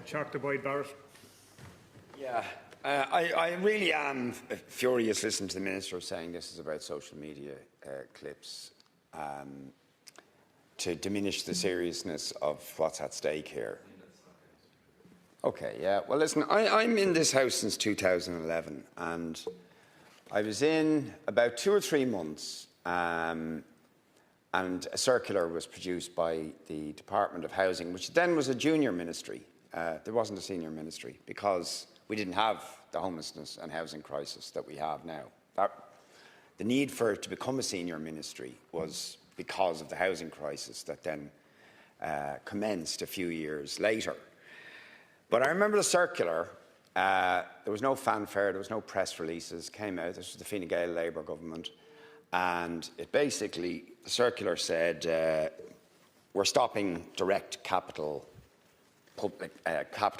Shocked to Boyd Barrett. Yeah, I really am furious listening to the Minister saying this is about social media clips to diminish the seriousness of what's at stake here. Okay, yeah. Well, listen, I'm in this House since 2011, and I was in about 2 or 3 months, and a circular was produced by the Department of Housing, which then was a junior ministry. There wasn't a senior ministry because we didn't have the homelessness and housing crisis that we have now. The need for it to become a senior ministry was because of the housing crisis that then commenced a few years later. But I remember the circular. There was no fanfare, there was no press releases, came out. This was the Fine Gael Labour government. And it basically, the circular said, we're stopping direct capital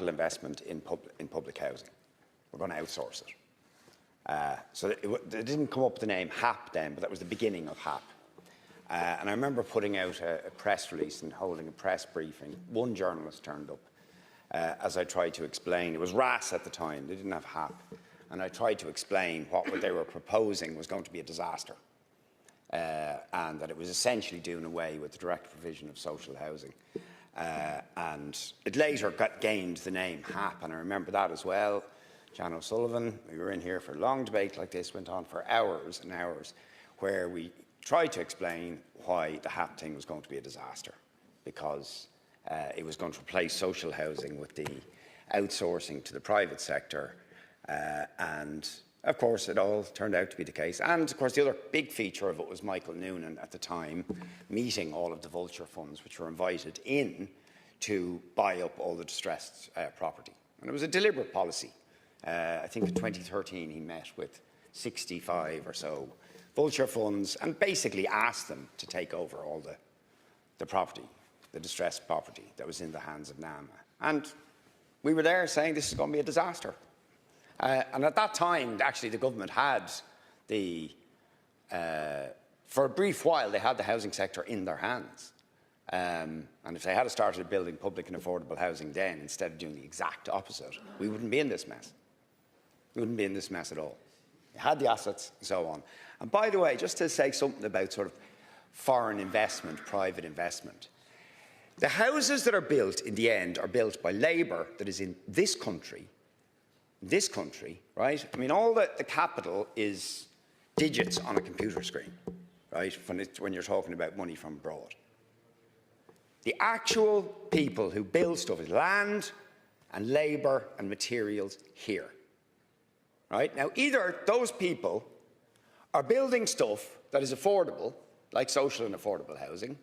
investment in public housing. We're going to outsource it. So it didn't come up with the name HAP then, but that was the beginning of HAP. And I remember putting out a press release and holding a press briefing. One journalist turned up as I tried to explain. It was RAS at the time, they didn't have HAP. And I tried to explain what they were proposing was going to be a disaster. And that it was essentially doing away with the direct provision of social housing. And it later gained the name HAP, and I remember that as well. Jan O'Sullivan, we were in here for a long debate like this, went on for hours and hours, where we tried to explain why the HAP thing was going to be a disaster, because it was going to replace social housing with the outsourcing to the private sector. And of course, it all turned out to be the case. And of course, the other big feature of it was Michael Noonan at the time meeting all of the vulture funds which were invited in to buy up all the distressed property. And it was a deliberate policy. I think in 2013 he met with 65 or so vulture funds and basically asked them to take over all the property, the distressed property that was in the hands of NAMA. And we were there saying this is going to be a disaster. And at that time, actually, the government had for a brief while, they had the housing sector in their hands. And if they had started building public and affordable housing then, instead of doing the exact opposite, we wouldn't be in this mess. We wouldn't be in this mess at all. They had the assets and so on. And by the way, just to say something about sort of foreign investment, private investment, the houses that are built in the end are built by labour that is in this country, right? I mean, all the capital is digits on a computer screen, right, when you're talking about money from abroad. The actual people who build stuff is land and labour and materials here, right? Now, either those people are building stuff that is affordable, like social and affordable housing,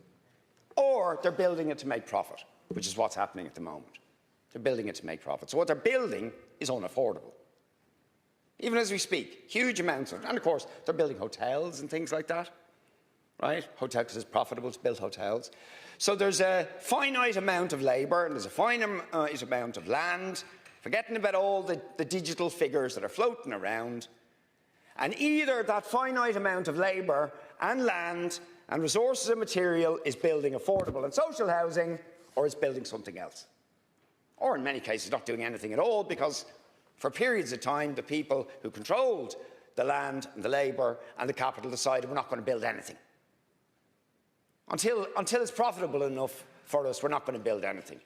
or they're building it to make profit, which is what's happening at the moment. They're building it to make profit. So what they're building is unaffordable. Even as we speak, huge amounts of, and of course, they're building hotels and things like that, right? Hotel, because it's profitable to build hotels. So there's a finite amount of labour and there's a finite amount of land, forgetting about all the digital figures that are floating around. And either that finite amount of labour and land and resources and material is building affordable and social housing, or it's building something else. Or in many cases, not doing anything at all, because for periods of time, the people who controlled the land and the labour and the capital decided we're not going to build anything. Until it's profitable enough for us, we're not going to build anything.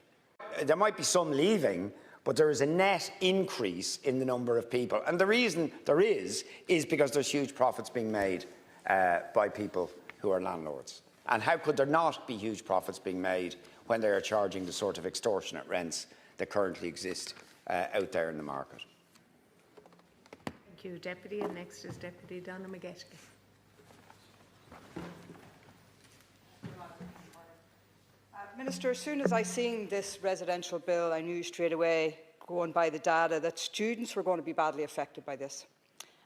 There might be some leaving, but there is a net increase in the number of people. And the reason there is because there's huge profits being made by people who are landlords. And how could there not be huge profits being made when they are charging the sort of extortionate rents that currently exist out there in the market? Thank you, Deputy. And next is Deputy Donna McGetty. Minister, as soon as I seen this residential bill, I knew straight away, going by the data, that students were going to be badly affected by this.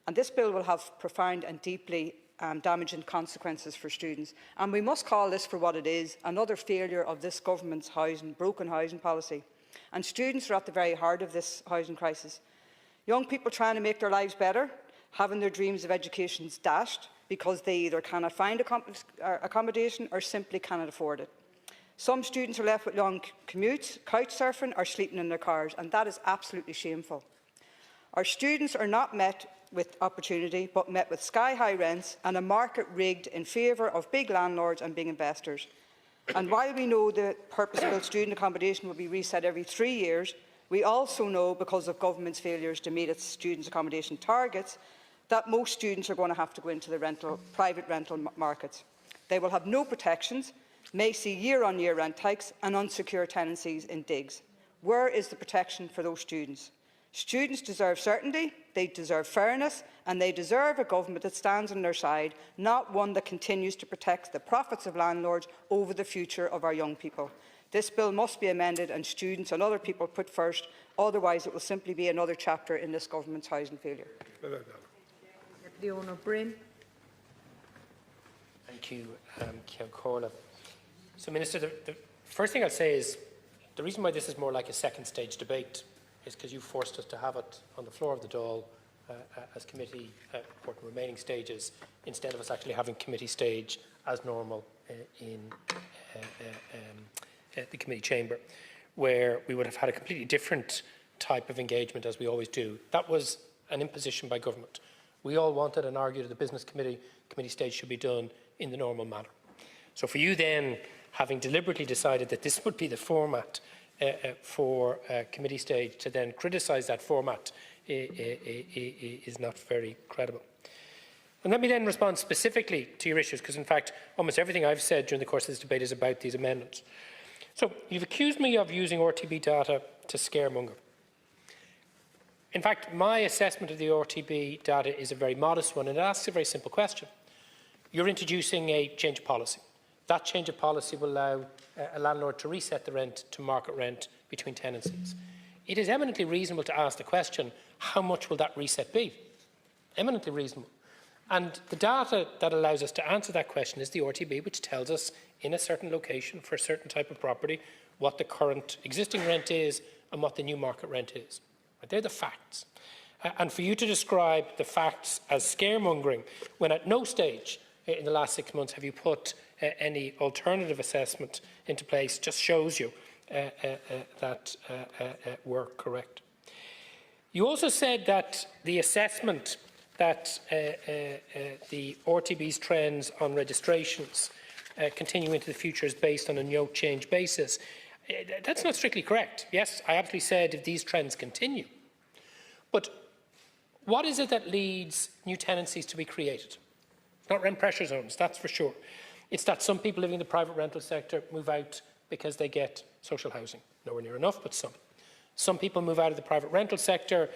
And this bill will have profound and deeply damaging consequences for students. And we must call this for what it is, another failure of this government's broken housing policy. And students are at the very heart of this housing crisis. Young people trying to make their lives better, having their dreams of education dashed because they either cannot find accommodation or simply cannot afford it. Some students are left with long commutes, couch surfing or sleeping in their cars, and that is absolutely shameful. Our students are not met with opportunity, but met with sky-high rents and a market rigged in favour of big landlords and big investors. And while we know that purpose-built student accommodation will be reset every 3 years, we also know, because of government's failures to meet its students' accommodation targets, that most students are going to have to go into the private rental markets. They will have no protections, may see year-on-year rent hikes and unsecure tenancies in digs. Where is the protection for those students? Students deserve certainty, they deserve fairness, and they deserve a government that stands on their side, not one that continues to protect the profits of landlords over the future of our young people. This bill must be amended and students and other people put first, otherwise it will simply be another chapter in this government's housing failure. Deputy Owner Bryn. Thank you, Ceann Comhairle. So, Minister, the first thing I'll say is the reason why this is more like a second stage debate is because you forced us to have it on the floor of the Dáil as committee for the remaining stages, instead of us actually having committee stage as normal in the committee chamber, where we would have had a completely different type of engagement as we always do. That was an imposition by government. We all wanted and argued that the business committee stage should be done in the normal manner. So for you then, having deliberately decided that this would be the format for committee stage, to then criticise that format is not very credible. And let me then respond specifically to your issues, because in fact almost everything I've said during the course of this debate is about these amendments. So you've accused me of using RTB data to scaremonger. In fact, my assessment of the RTB data is a very modest one, and it asks a very simple question. You're introducing a change of policy. That change of policy will allow a landlord to reset the rent to market rent between tenancies. It is eminently reasonable to ask the question, how much will that reset be? Eminently reasonable. And the data that allows us to answer that question is the RTB, which tells us in a certain location for a certain type of property what the current existing rent is and what the new market rent is. But they're the facts. And for you to describe the facts as scaremongering, when at no stage in the last 6 months have you put any alternative assessment into place, just shows you that we're correct. You also said that the assessment that the RTB's trends on registrations continue into the future is based on a no change basis. That's not strictly correct. Yes, I absolutely said if these trends continue. But what is it that leads new tenancies to be created? Not rent pressure zones, that's for sure. It's that some people living in the private rental sector move out because they get social housing. Nowhere near enough, but some. Some people move out of the private rental sector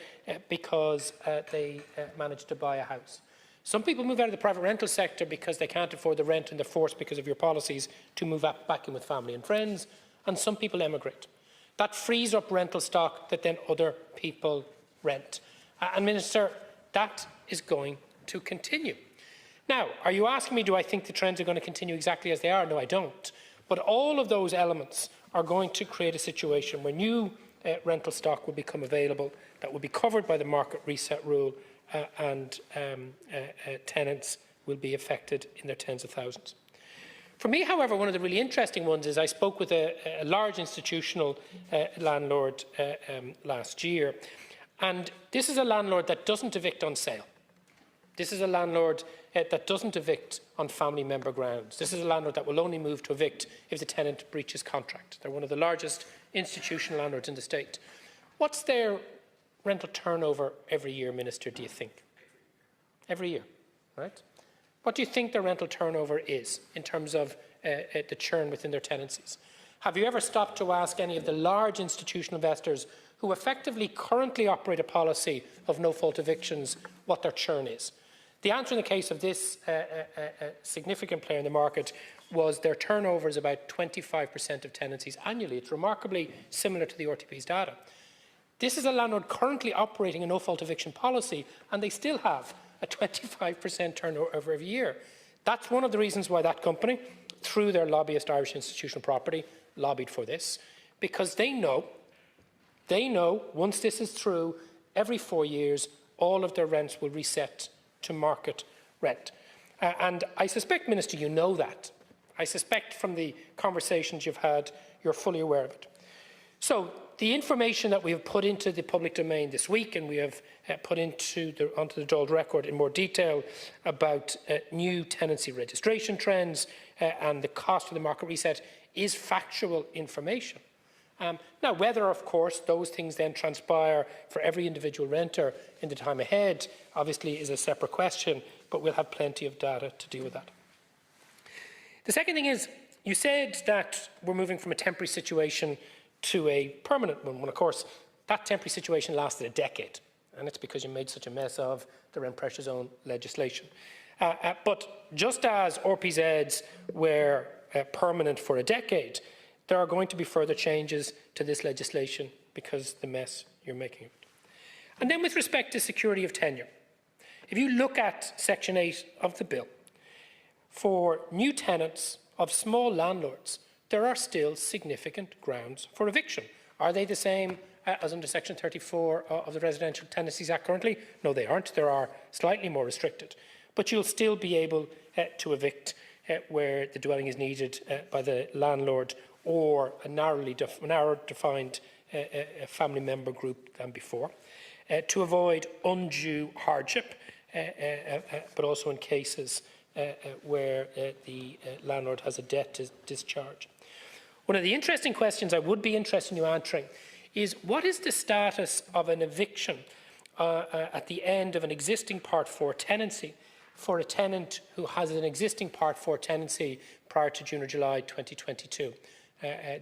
because they manage to buy a house. Some people move out of the private rental sector because they can't afford the rent and they're forced, because of your policies, to move back in with family and friends. And some people emigrate. That frees up rental stock that then other people rent. And Minister, that is going to continue. Now, are you asking me, do I think the trends are going to continue exactly as they are? No, I don't. But all of those elements are going to create a situation where new rental stock will become available that will be covered by the market reset rule, and tenants will be affected in their tens of thousands. For me, however, one of the really interesting ones is I spoke with a large institutional landlord last year, and this is a landlord that doesn't evict on sale. This is a landlord that doesn't evict on family member grounds. This is a landlord that will only move to evict if the tenant breaches contract. They're one of the largest institutional landlords in the state. What's their rental turnover every year, Minister, do you think? Every year, right? What do you think their rental turnover is in terms of the churn within their tenancies? Have you ever stopped to ask any of the large institutional investors who effectively currently operate a policy of no-fault evictions what their churn is? The answer in the case of this significant player in the market was their turnover is about 25% of tenancies annually. It's remarkably similar to the RTP's data. This is a landlord currently operating a no-fault eviction policy, and they still have a 25% turnover every year. That's one of the reasons why that company, through their lobbyist Irish Institutional Property, lobbied for this, because they know once this is through, every 4 years, all of their rents will reset to market rent. And I suspect, Minister, you know that. I suspect from the conversations you've had, you're fully aware of it. So the information that we have put into the public domain this week, and we have put onto the Dáil record in more detail about new tenancy registration trends and the cost of the market reset, is factual information. Now, whether, of course, those things then transpire for every individual renter in the time ahead, obviously is a separate question, but we'll have plenty of data to deal with that. The second thing is, you said that we're moving from a temporary situation to a permanent one. Well, of course, that temporary situation lasted a decade, and it's because you made such a mess of the rent pressure zone legislation. But just as RPZs were permanent for a decade, there are going to be further changes to this legislation because the mess you're making of it. And then with respect to security of tenure, if you look at Section 8 of the bill, for new tenants of small landlords, there are still significant grounds for eviction. Are they the same as under Section 34 of the Residential Tenancies Act currently? No, they aren't. They are slightly more restricted. But you'll still be able to evict where the dwelling is needed by the landlord or a narrow defined family member group than before, to avoid undue hardship, but also in cases where the landlord has a debt to discharge. One of the interesting questions I would be interested in you answering is, what is the status of an eviction at the end of an existing Part 4 tenancy for a tenant who has an existing Part 4 tenancy prior to June or July 2022?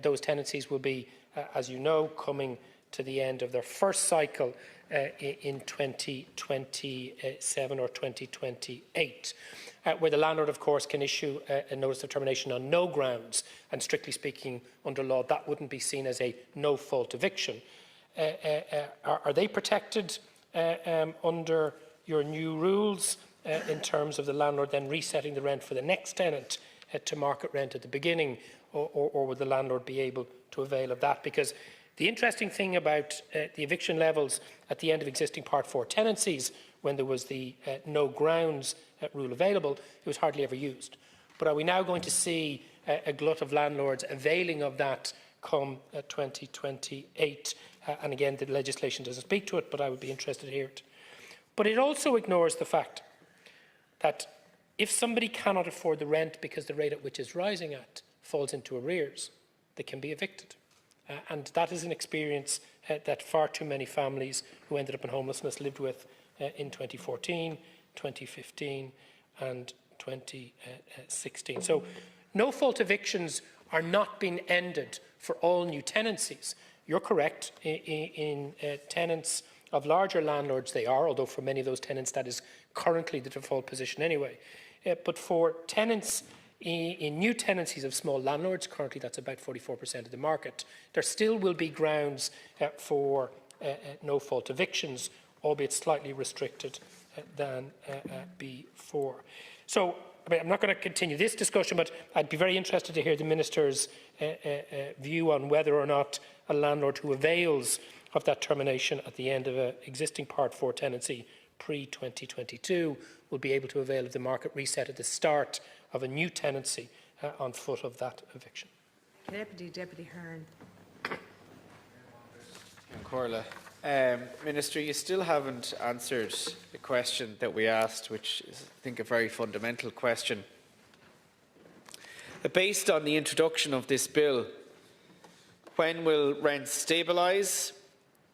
Those tenancies will be, as you know, coming to the end of their first cycle in 2027 or 2028, where the landlord, of course, can issue a notice of termination on no grounds, and strictly speaking, under law, that wouldn't be seen as a no-fault eviction. Are they protected under your new rules in terms of the landlord then resetting the rent for the next tenant to market rent at the beginning, or would the landlord be able to avail of that? Because the interesting thing about the eviction levels at the end of existing Part 4 tenancies, when there was the no grounds rule available, it was hardly ever used. But are we now going to see a glut of landlords availing of that come 2028? And again, the legislation doesn't speak to it, but I would be interested to hear it. But it also ignores the fact that if somebody cannot afford the rent because the rate at which it's rising at falls into arrears, they can be evicted. And that is an experience that far too many families who ended up in homelessness lived with in 2014, 2015 and 2016. So no-fault evictions are not being ended for all new tenancies. You're correct, in tenants of larger landlords they are, although for many of those tenants that is currently the default position anyway. But for tenants in new tenancies of small landlords, currently that's about 44% of the market, there still will be grounds for no-fault evictions, albeit slightly restricted than before. So I'm not going to continue this discussion, but I'd be very interested to hear the Minister's view on whether or not a landlord who avails of that termination at the end of an existing Part 4 tenancy pre-2022 will be able to avail of the market reset at the start of a new tenancy on foot of that eviction. Deputy Hearn. Corla. Minister, you still haven't answered the question that we asked, which is, I think, a very fundamental question. Based on the introduction of this bill, when will rents stabilise?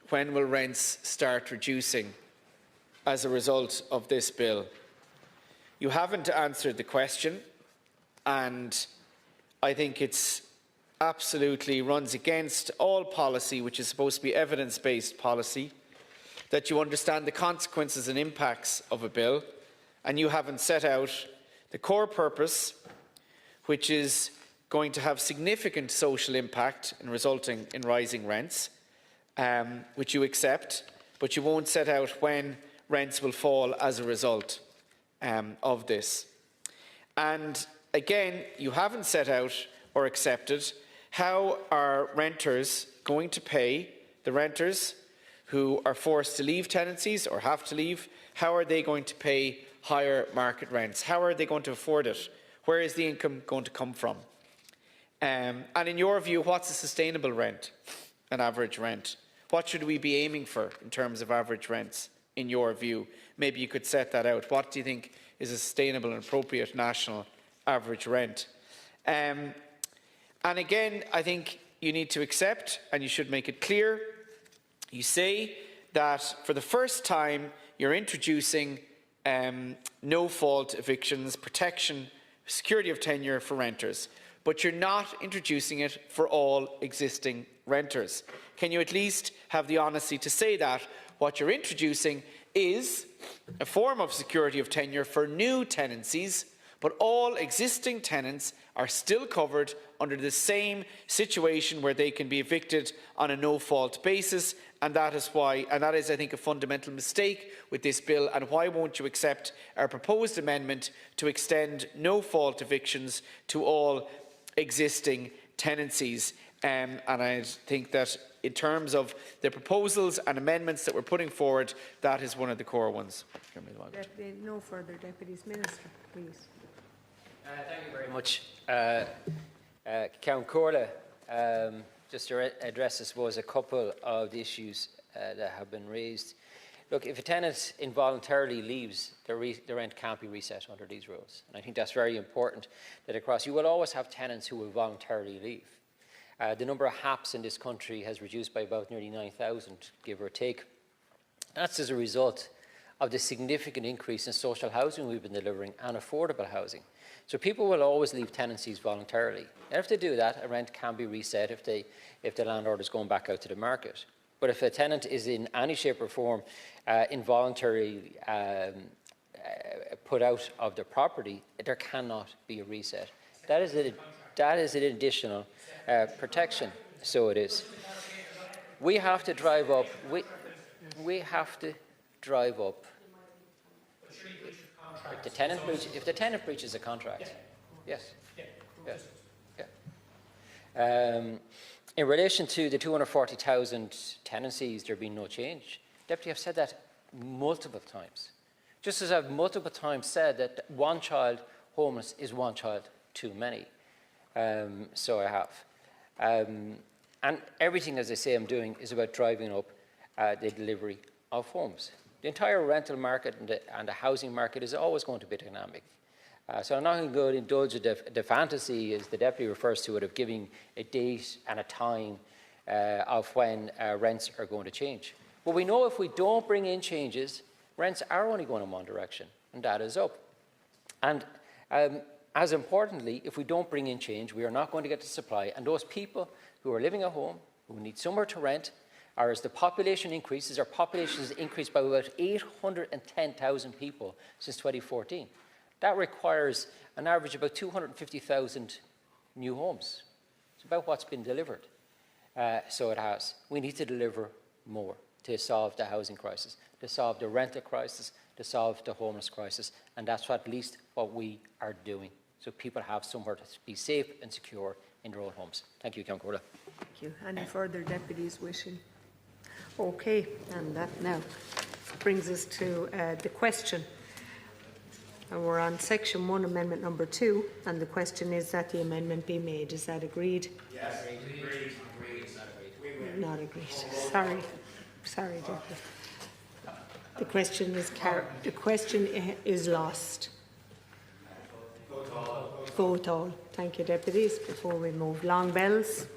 When will rents start reducing as a result of this bill? You haven't answered the question, and I think it's absolutely runs against all policy which is supposed to be evidence-based policy, that you understand the consequences and impacts of a bill, and you haven't set out the core purpose, which is going to have significant social impact and resulting in rising rents, which you accept, but you won't set out when rents will fall as a result of this. And again, you haven't set out or accepted how are renters going to pay, the renters who are forced to leave tenancies or have to leave, how are they going to pay higher market rents? How are they going to afford it Where is the income going to come from? And in your view, what's a sustainable rent, an average rent? What should we be aiming for in terms of average rents, in your view? Maybe you could set that out. What do you think is a sustainable and appropriate national average rent? And again, I think you need to accept, and you should make it clear, you say that for the first time you're introducing no-fault evictions, protection, security of tenure for renters, but you're not introducing it for all existing renters. Can you at least have the honesty to say that what you're introducing is a form of security of tenure for new tenancies, but all existing tenants are still covered under the same situation where they can be evicted on a no-fault basis, and that is, I think, a fundamental mistake with this bill. And why won't you accept our proposed amendment to extend no-fault evictions to all existing tenancies? And I think that in terms of the proposals and amendments that we're putting forward, that is one of the core ones. No further deputies. Minister, please. Thank you very much. Count Corla, just to address, I suppose, a couple of the issues that have been raised. Look, if a tenant involuntarily leaves, the rent can't be reset under these rules. And I think that's very important that across, you will always have tenants who will voluntarily leave. The number of HAPs in this country has reduced by about nearly 9,000, give or take. That's as a result of the significant increase in social housing we've been delivering and affordable housing. So people will always leave tenancies voluntarily. And if they do that, a rent can be reset if the landlord is going back out to the market. But if a tenant is in any shape or form involuntarily put out of their property, there cannot be a reset. That is an additional protection. So it is. We have to drive up. We have to drive up. If the tenant breaches a contract, yes. In relation to the 240,000 tenancies, there being no change. Deputy, I've said that multiple times. Just as I've multiple times said that one child homeless is one child too many. So I have. And everything, as I say, I'm doing is about driving up the delivery of homes. The entire rental market and the housing market is always going to be dynamic. So I'm not going to go indulge the fantasy, as the Deputy refers to it, of giving a date and a time of when rents are going to change. But we know if we don't bring in changes, rents are only going in one direction, and that is up. And as importantly, if we don't bring in change, we are not going to get the supply. And those people who are living at home, who need somewhere to rent, or as the population increases, our population has increased by about 810,000 people since 2014. That requires an average of about 250,000 new homes. It's about what's been delivered. So it has. We need to deliver more to solve the housing crisis, to solve the rental crisis, to solve the homeless crisis. And that's at least what we are doing, so people have somewhere to be safe and secure in their own homes. Thank you, Count Corla. Thank you. Any further deputies wishing? Okay, and that now brings us to the question. And we're on section 1, amendment number 2, and the question is that the amendment be made. Is that agreed? Yes, agreed. Not agreed. Sorry, Deputy. The question is lost. Vote all. Thank you, deputies. Before we move, long bells.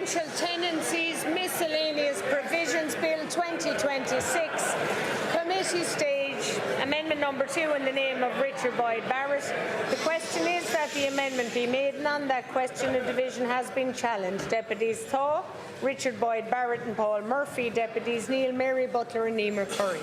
Residential Tenancies Miscellaneous Provisions Bill 2026, Committee Stage, Amendment number 2 in the name of Richard Boyd Barrett. The question is that the amendment be made, and on that question a division has been challenged. Deputies Thaw, Richard Boyd Barrett and Paul Murphy. Deputies Neil, Mary Butler and Emer Curry.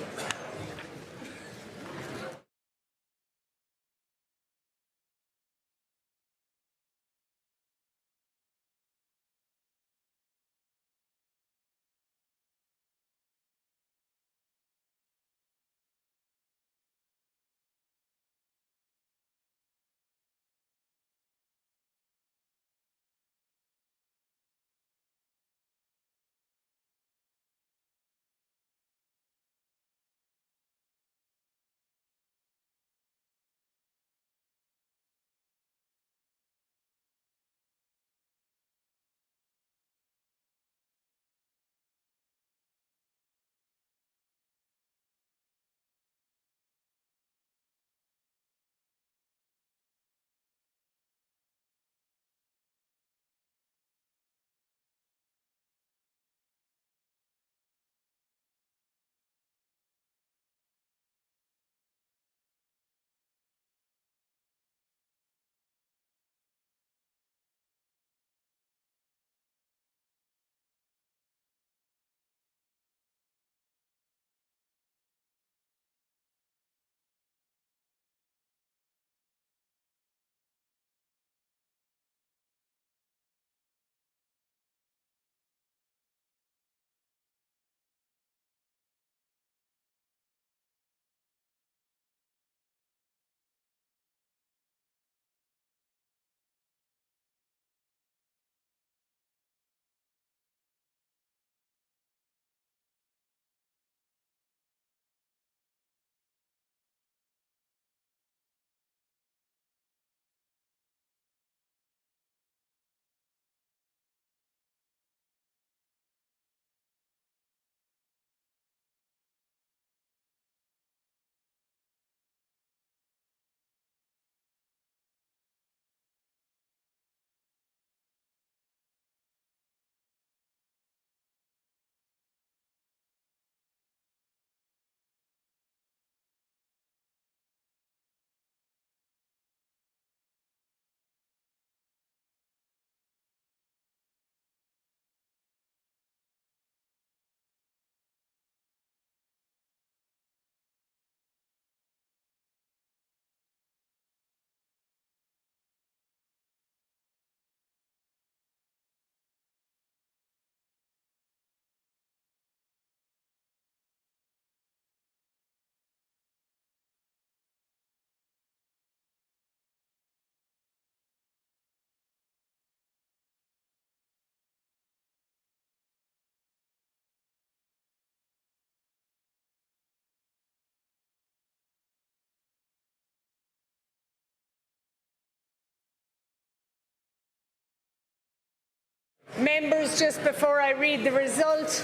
Members, just before I read the result,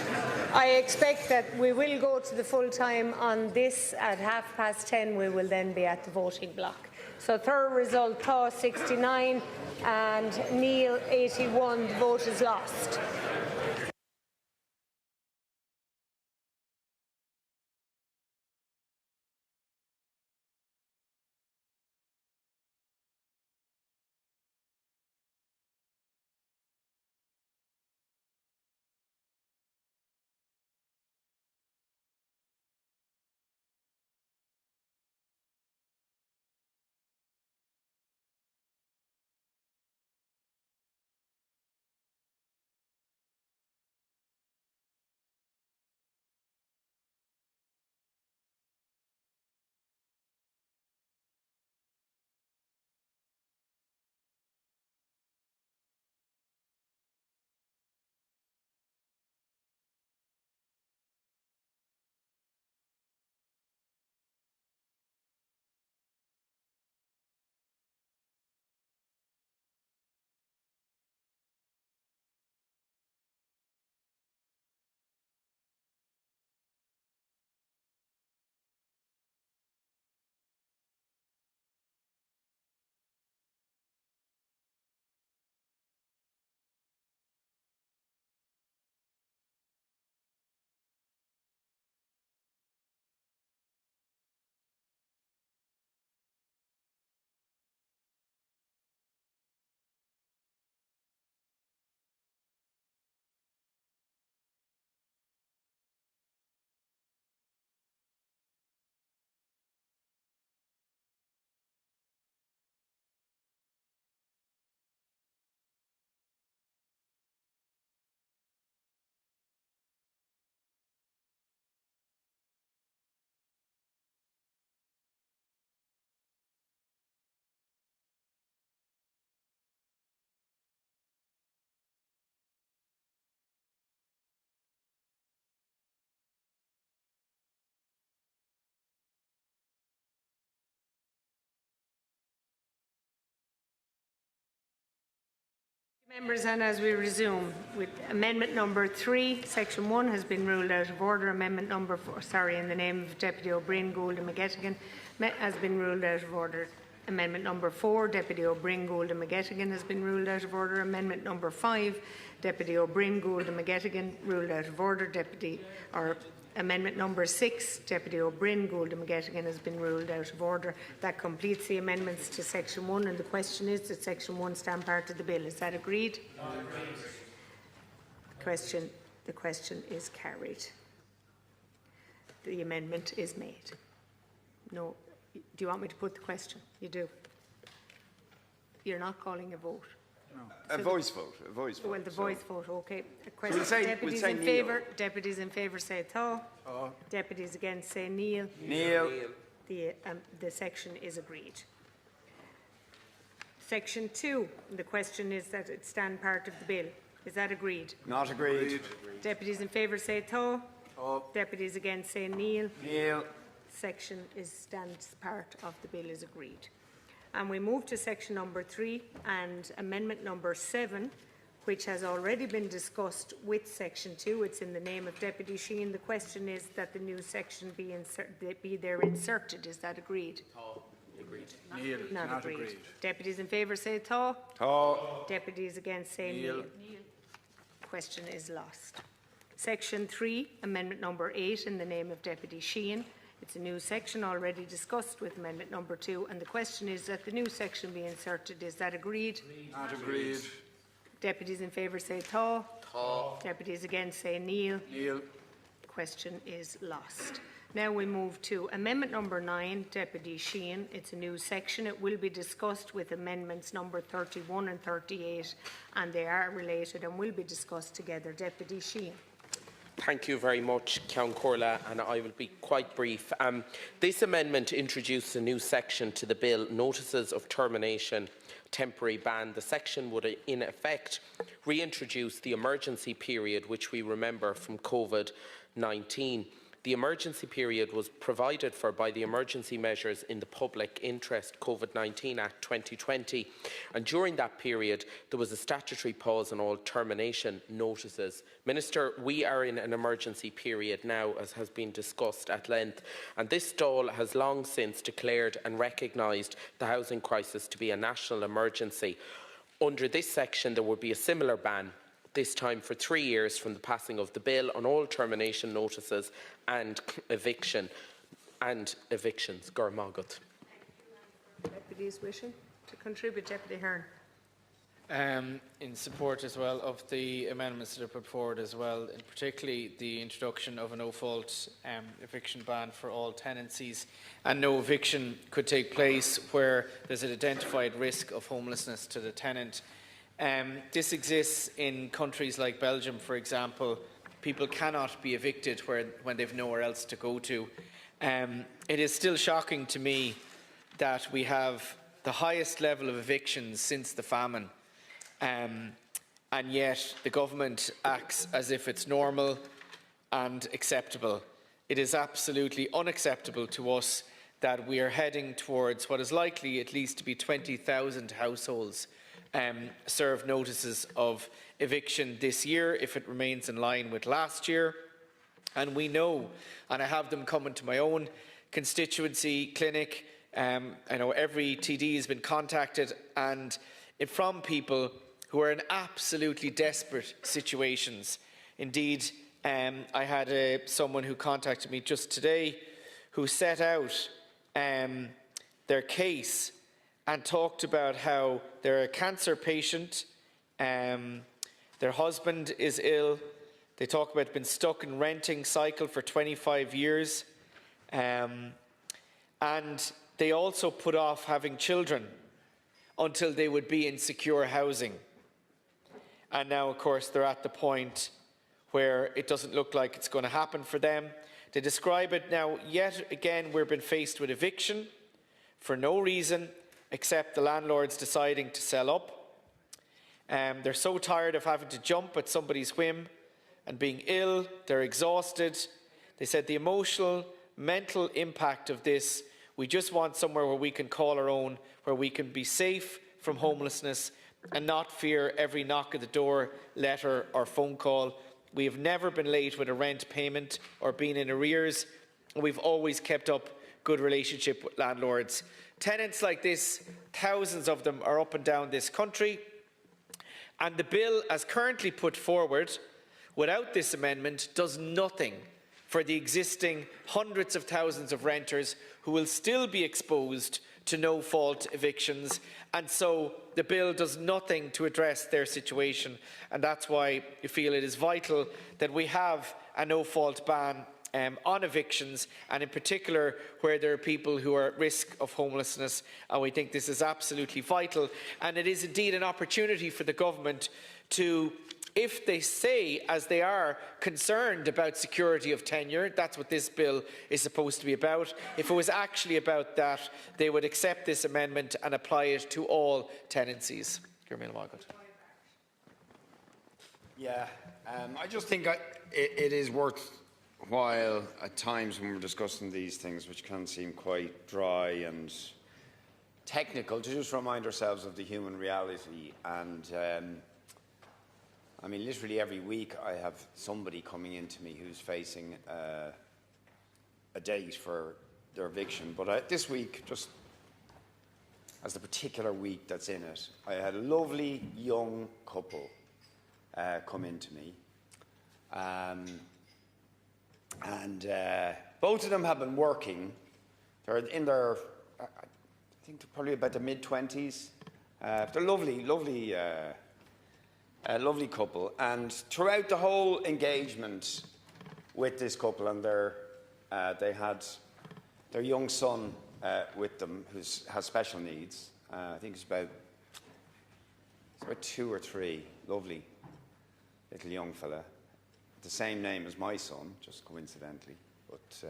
I expect that we will go to the full time on this at 10:30. We will then be at the voting block. So third result, Thaw 69 and Neil 81. The vote is lost. Members, and as we resume with amendment number 3, section 1 has been ruled out of order. Amendment number 4, in the name of Deputy O'Brien, Gould and McGettigan, has been ruled out of order. Amendment number 4, Deputy O'Brien, Gould and McGettigan, has been ruled out of order. Amendment number 5, Deputy O'Brien, Gould and McGettigan, ruled out of order. Amendment number 6, Deputy O'Brien, Gould and McGettigan, has been ruled out of order. That completes the amendments to section 1, and the question is that section 1 stand part of the bill. Is that agreed? Not agreed. The question is carried. The amendment is made. No. Do you want me to put the question? You do. You're not calling a vote. No. A voice vote. Well, the voice vote, okay. A question. We'll say Deputies in favour say tall. Oh. Deputies against say kneel. Kneel. The section is agreed. Section 2, the question is that it stand part of the bill. Is that agreed? Not agreed. Deputies in favour say tall. Oh. Deputies against say kneel. Kneel. Section stands part of the bill is agreed. And we move to section number 3 and amendment number 7, which has already been discussed with section 2. It's in the name of Deputy Sheehan. The question is that the new section be there inserted. Is that agreed? Agreed. Not agreed. Deputies in favour say taw. Deputies against say kneel. Question is lost. Section 3, amendment number 8, in the name of Deputy Sheehan. It's a new section already discussed with amendment number 2, and the question is that the new section be inserted. Is that agreed? Not agreed. Deputies in favour say taw. Deputies against say kneel. Kneel. Question is lost. Now we move to amendment number 9, Deputy Sheehan. It's a new section. It will be discussed with amendments number 31 and 38, and they are related and will be discussed together. Deputy Sheehan. Thank you very much, Ceann Comhairle, and I will be quite brief. This amendment introduced a new section to the bill, Notices of Termination Temporary Ban. The section would, in effect, reintroduce the emergency period, which we remember from COVID-19. The emergency period was provided for by the Emergency Measures in the Public Interest COVID-19 Act 2020, and during that period there was a statutory pause on all termination notices. Minister, we are in an emergency period now, as has been discussed at length, and this Dáil has long since declared and recognised the housing crisis to be a national emergency. Under this section there would be a similar ban, this time for 3 years from the passing of the bill, on all termination notices and evictions. Gormagat. Deputies wishing to contribute. Deputy Hearn. In support as well of the amendments that are put forward as well, and particularly the introduction of a no-fault eviction ban for all tenancies, and no eviction could take place where there's an identified risk of homelessness to the tenant. This exists in countries like Belgium, for example. People cannot be evicted when they've nowhere else to go to. It is still shocking to me that we have the highest level of evictions since the famine, and yet the government acts as if it's normal and acceptable. It is absolutely unacceptable to us that we are heading towards what is likely at least to be 20,000 households serve notices of eviction this year if it remains in line with last year. And we know, and I have them coming to my own constituency clinic, I know every TD has been contacted, and from people who are in absolutely desperate situations. Indeed, I had someone who contacted me just today who set out their case and talked about how they're a cancer patient, their husband is ill. They talk about being stuck in renting cycle for 25 years. And they also put off having children until they would be in secure housing. And now, of course, they're at the point where it doesn't look like it's going to happen for them. They describe it now, yet again, we've been faced with eviction for no reason except the landlords deciding to sell up. They're so tired of having to jump at somebody's whim and being ill, they're exhausted. They said the emotional, mental impact of this, we just want somewhere where we can call our own, where we can be safe from homelessness, and not fear every knock at the door, letter or phone call. We have never been late with a rent payment or been in arrears, and we've always kept up good relationship with landlords. Tenants like this, thousands of them, are up and down this country, and the bill as currently put forward without this amendment does nothing for the existing hundreds of thousands of renters who will still be exposed to no-fault evictions, and so the bill does nothing to address their situation, and that's why we feel it is vital that we have a no-fault ban on evictions, and in particular where there are people who are at risk of homelessness, and we think this is absolutely vital. And it is indeed an opportunity for the government to, if they say, as they are, concerned about security of tenure, that's what this bill is supposed to be about, if it was actually about that, they would accept this amendment and apply it to all tenancies. Yeah, I just think it is worthwhile at times when we're discussing these things, which can seem quite dry and technical, to just remind ourselves of the human reality. And I mean, literally every week I have somebody coming into me who's facing a date for their eviction. But this week, just as the particular week that's in it, I had a lovely young couple come into me. And both of them have been working. They're in their, I think they're probably about the mid-20s. They're lovely, lovely couple. And throughout the whole engagement with this couple, and they had their young son with them who has special needs. I think it's about 2 or 3, lovely little young fella. The same name as my son, just coincidentally, but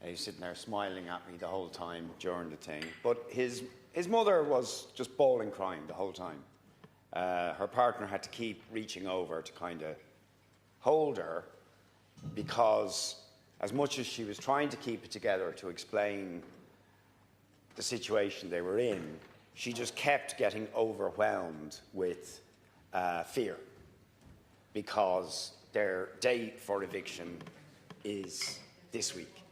he was sitting there smiling at me the whole time during the thing. But his mother was just bawling, crying the whole time. Her partner had to keep reaching over to kind of hold her, because as much as she was trying to keep it together to explain the situation they were in, she just kept getting overwhelmed with fear, because their date for eviction is this week.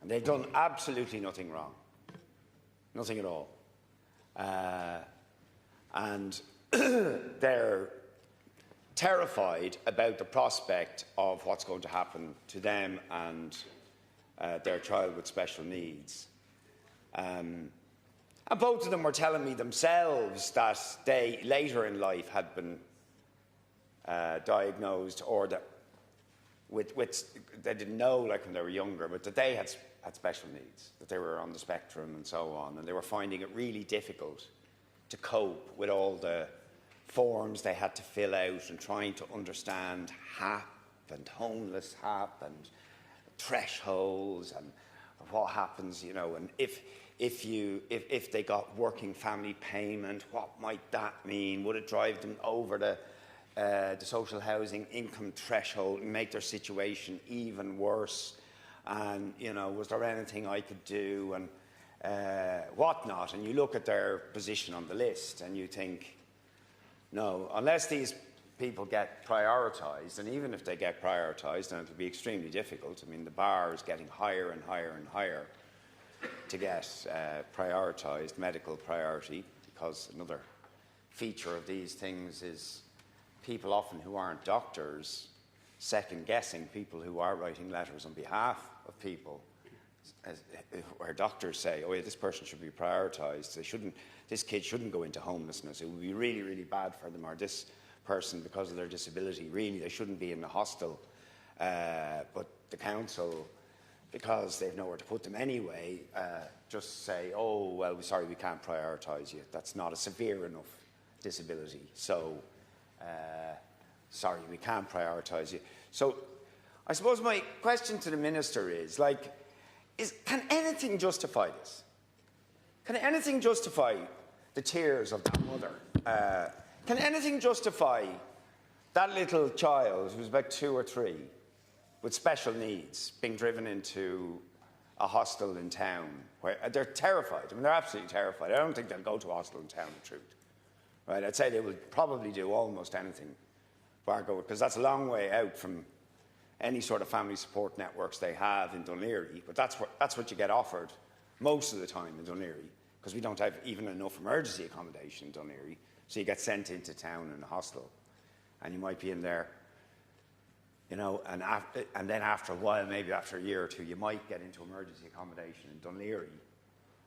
And they've done absolutely nothing wrong. Nothing at all. And they're terrified about the prospect of what's going to happen to them and their child with special needs. And both of them were telling me themselves that they, later in life, had been diagnosed, or that with they didn't know, like when they were younger, but that they had special needs, that they were on the spectrum and so on, and they were finding it really difficult to cope with all the forms they had to fill out and trying to understand HAP and homeless HAP and thresholds and what happens, you know, and if they got working family payment, what might that mean? Would it drive them over the social housing income threshold and make their situation even worse? And, you know, was there anything I could do and whatnot? And you look at their position on the list and you think, no, unless these people get prioritised, and even if they get prioritised, then it'll be extremely difficult. I mean, the bar is getting higher and higher and higher to get prioritised, medical priority, because another feature of these things is people often who aren't doctors second-guessing people who are writing letters on behalf of people, where doctors say, oh yeah, this person should be prioritised, this kid shouldn't go into homelessness, it would be really, really bad for them, or this person, because of their disability, really, they shouldn't be in a hostel. But the council, because they've nowhere to put them anyway, just say, oh, well, sorry, we can't prioritise you. That's not a severe enough disability. So, sorry, we can't prioritise you. So, I suppose my question to the Minister is, can anything justify this? Can anything justify the tears of that mother? Can anything justify that little child who's about 2 or 3 with special needs being driven into a a hostel in town where they're terrified. I mean, they're absolutely terrified. I don't think they'll go to a hostel in town, in truth. Right? I'd say they will probably do almost anything, because that's a long way out from any sort of family support networks they have in Dún Laoghaire. But that's what you get offered most of the time in Dún Laoghaire, because we don't have even enough emergency accommodation in Dún Laoghaire. So you get sent into town in a hostel, and you might be in there, you know, and then after a while, maybe after a year or two, you might get into emergency accommodation in Dún Laoghaire,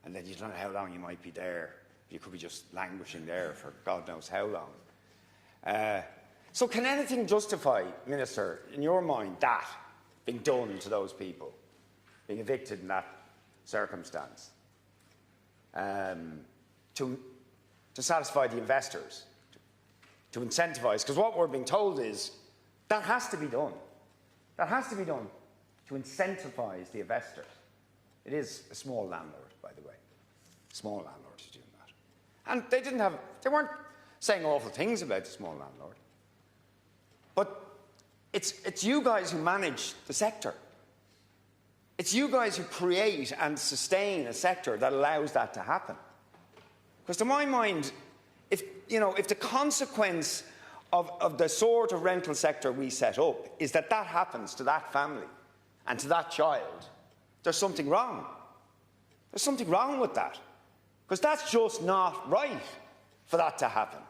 and then you don't know how long you might be there. You could be just languishing there for God knows how long. So can anything justify, Minister, in your mind, that being done to those people, being evicted in that circumstance, to satisfy the investors, to incentivise? Because what we're being told is that has to be done. That has to be done to incentivise the investors. It is a small landlord, by the way. Small landlord is doing that. And they weren't saying awful things about the small landlord. But it's you guys who manage the sector. It's you guys who create and sustain a sector that allows that to happen. Because to my mind, if the consequence of the sort of rental sector we set up is that happens to that family and to that child, there's something wrong. There's something wrong with that. Because that's just not right for that to happen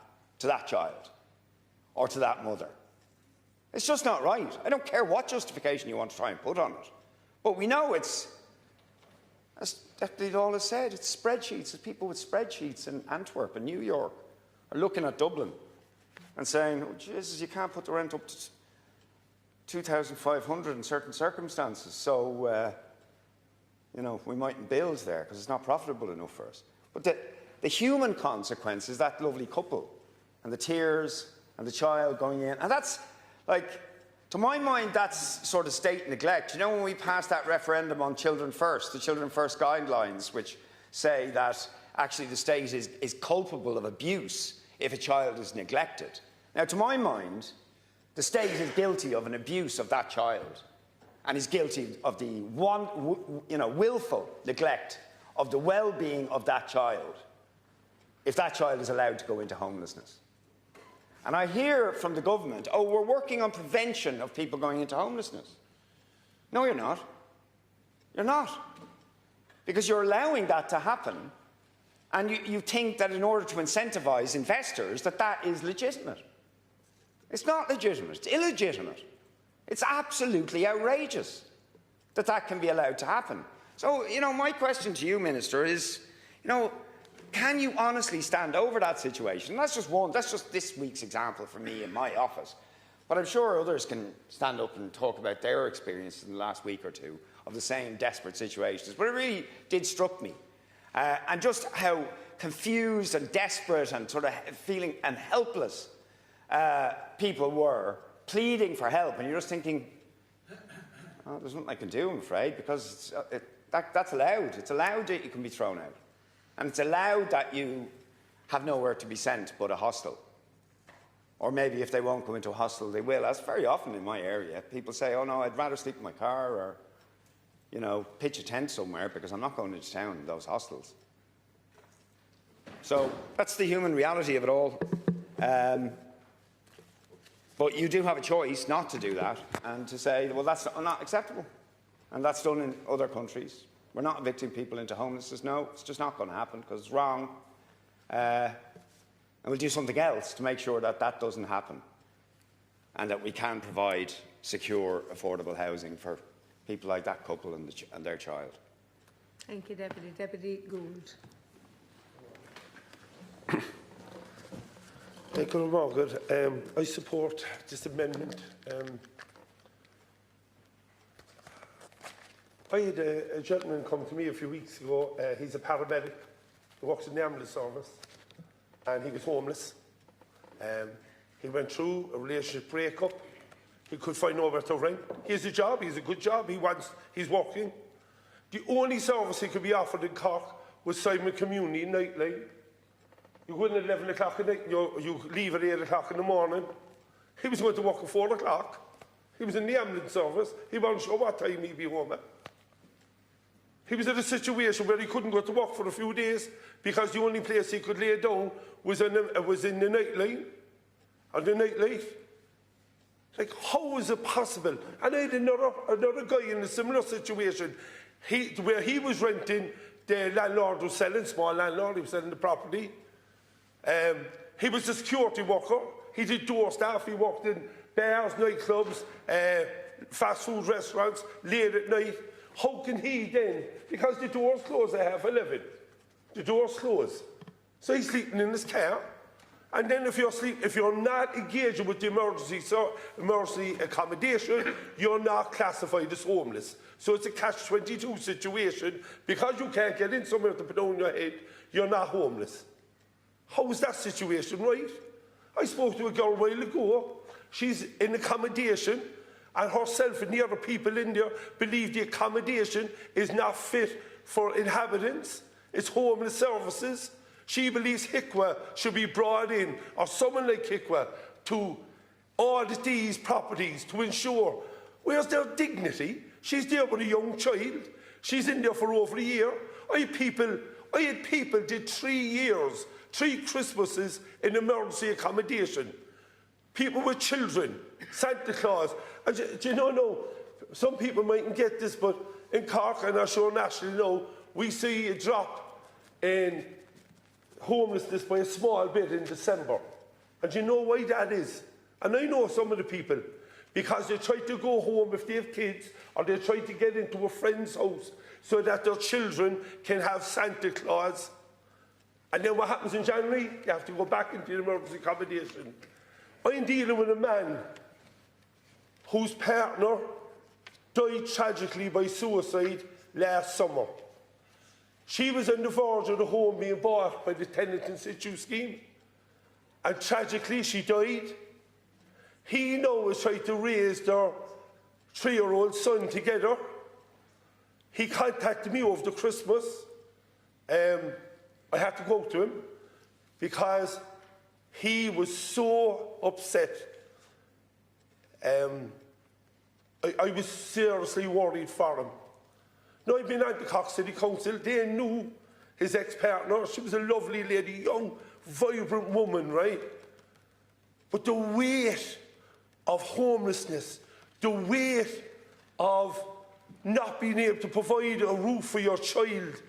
to that child or to that mother. It's just not right. I don't care what justification you want to try and put on it. But we know it's, as Deputy Dáil has said, it's spreadsheets. It's people with spreadsheets in Antwerp and New York are looking at Dublin and saying, oh, Jesus, you can't put the rent up to 2,500 in certain circumstances. So, we mightn't build there because it's not profitable enough for us. But the human consequence is that lovely couple and the tears and the child going in. And that's, like, to my mind, that's sort of state neglect. You know, when we passed that referendum on Children First, the Children First guidelines, which say that actually the state is culpable of abuse if a child is neglected. Now, to my mind, the state is guilty of an abuse of that child and is guilty of the willful neglect of the well-being of that child if that child is allowed to go into homelessness. And I hear from the government, oh, we're working on prevention of people going into homelessness. No, you're not. You're not. Because you're allowing that to happen, and you think that in order to incentivise investors, that is legitimate. It's not legitimate. It's illegitimate. It's absolutely outrageous that can be allowed to happen. So, my question to you, Minister, is, can you honestly stand over that situation? That's just this week's example for me in my office. But I'm sure others can stand up and talk about their experience in the last week or two of the same desperate situations. But it really did struck me. And just how confused and desperate and sort of feeling and helpless people were pleading for help. And you're just thinking, oh, there's nothing I can do, I'm afraid, because that's allowed. It's allowed that you can be thrown out. And it's allowed that you have nowhere to be sent but a hostel. Or maybe if they won't go into a hostel, they will. That's very often in my area. People say, oh no, I'd rather sleep in my car or, pitch a tent somewhere because I'm not going into town in those hostels. So that's the human reality of it all. But you do have a choice not to do that and to say, well, that's not acceptable. And that's done in other countries. We're not evicting people into homelessness. No, it's just not going to happen because it's wrong. And we'll do something else to make sure that doesn't happen and that we can provide secure, affordable housing for people like that couple and their child. Thank you, Deputy. Deputy Gould. Thank you, Margaret. I support this amendment. I had a gentleman come to me a few weeks ago. He's a paramedic. He works in the ambulance service, and he was homeless. He went through a relationship breakup. He could find nowhere to rent. He has a job. He has a good job. He's working. The only service he could be offered in Cork was Simon Community Nightline. You go in at 11 o'clock at night, you leave at 8 o'clock in the morning. He was going to work at 4 o'clock. He was in the ambulance service. He wasn't sure what time he'd be home at. He was in a situation where he couldn't go to work for a few days because the only place he could lay down was in the night line, on the night light. Like, how is it possible? And I had another guy in a similar situation, where he was renting, the landlord was selling, small landlord, he was selling the property. He was a security worker, he did door staff, he worked in bars, nightclubs, fast food restaurants, late at night. How can he then, because the doors close at 11:30, the doors close. So he's sleeping in his car. And then if you're not engaging with the emergency accommodation, you're not classified as homeless. So it's a catch-22 situation. Because you can't get in somewhere to put on your head, you're not homeless. How is that situation right? I spoke to a girl a while ago. She's in accommodation, and herself and the other people in there believe the accommodation is not fit for inhabitants. It's homeless services. She believes IPOA should be brought in, or someone like IPOA, to audit these properties to ensure where's their dignity. She's there with a young child. She's in there for over a year. I had people did 3 years, 3 Christmases in emergency accommodation. People with children, Santa Claus. And do you know, no, some people mightn't get this, but in Cork, and I'm sure nationally, no, we see a drop in homelessness by a small bit in December. And do you know why that is? And I know some of the people, because they try to go home if they have kids, or they try to get into a friend's house so that their children can have Santa Claus. And then what happens in January? You have to go back into the emergency accommodation. I'm dealing with a man whose partner died tragically by suicide last summer. She was on the verge of the home being bought by the tenants in situ scheme, and tragically she died. He now is trying to raise their 3-year-old son together. He contacted me over the Christmas. I had to go to him because he was so upset. I was seriously worried for him. Now, I've been at the Cork City Council. They knew his ex-partner. She was a lovely lady, young, vibrant woman, right? But the weight of homelessness, the weight of not being able to provide a roof for your child,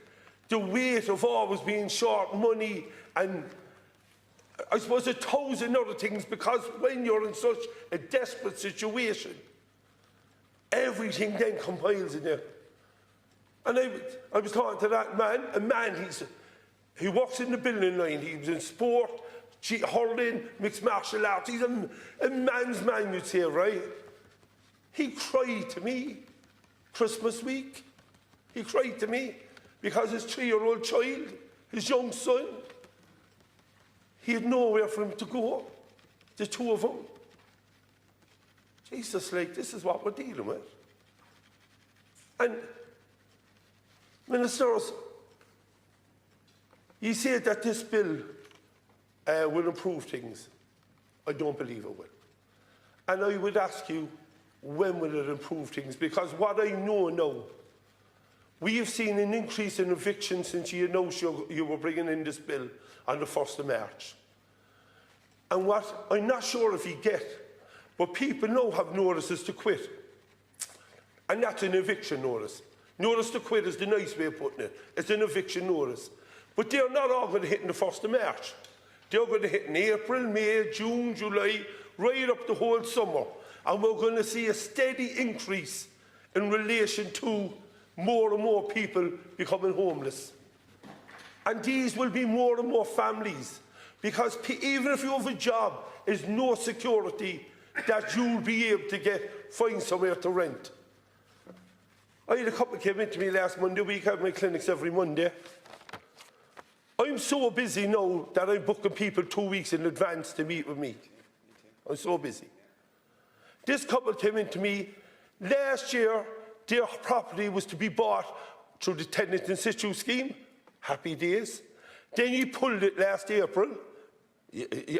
the weight of always being short money, and I suppose 1,000 other things, because when you're in such a desperate situation, everything then compiles in there. And I was talking to that man, he works in the building line, he was in sport, hurling, mixed martial arts, he's a man's man, you'd say, right? He cried to me Christmas week. He cried to me because his 3-year-old child, his young son, he had nowhere for him to go, the two of them. Jesus, like, this is what we're dealing with. And ministers, you say that this bill will improve things. I don't believe it will. And I would ask you, when will it improve things? Because what I know now, we have seen an increase in evictions since you announced you were bringing in this bill on the 1st of March. And what I'm not sure if you get, but people now have notices to quit. And that's an eviction notice. Notice to quit is the nice way of putting it. It's an eviction notice. But they're not all going to hit on the 1st of March. They're going to hit in April, May, June, July, right up the whole summer. And we're going to see a steady increase in relation to more and more people becoming homeless. And these will be more and more families, because even if you have a job, there's no security that you'll be able to find somewhere to rent. I had a couple came in to me last Monday week. I have my clinics every Monday. I'm so busy now that I'm booking people 2 weeks in advance to meet with me. I'm so busy. This couple came in to me. Last year, their property was to be bought through the tenants in situ scheme. Happy days. Then he pulled it last April.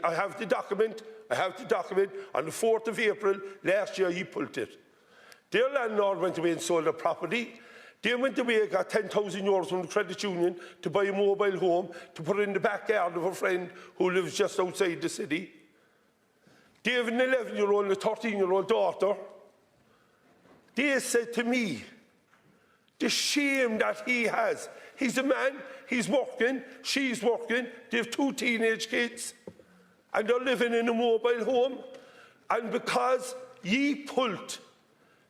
I have the document. On the 4th of April last year, he pulled it. Their landlord went away and sold their property. They went away, got €10,000 from the credit union to buy a mobile home to put in the backyard of a friend who lives just outside the city. They have an 11-year-old and a 13-year-old daughter. They said to me, the shame that he has. He's a man, he's working, she's working, they have 2 teenage kids, and they're living in a mobile home. And because ye pulled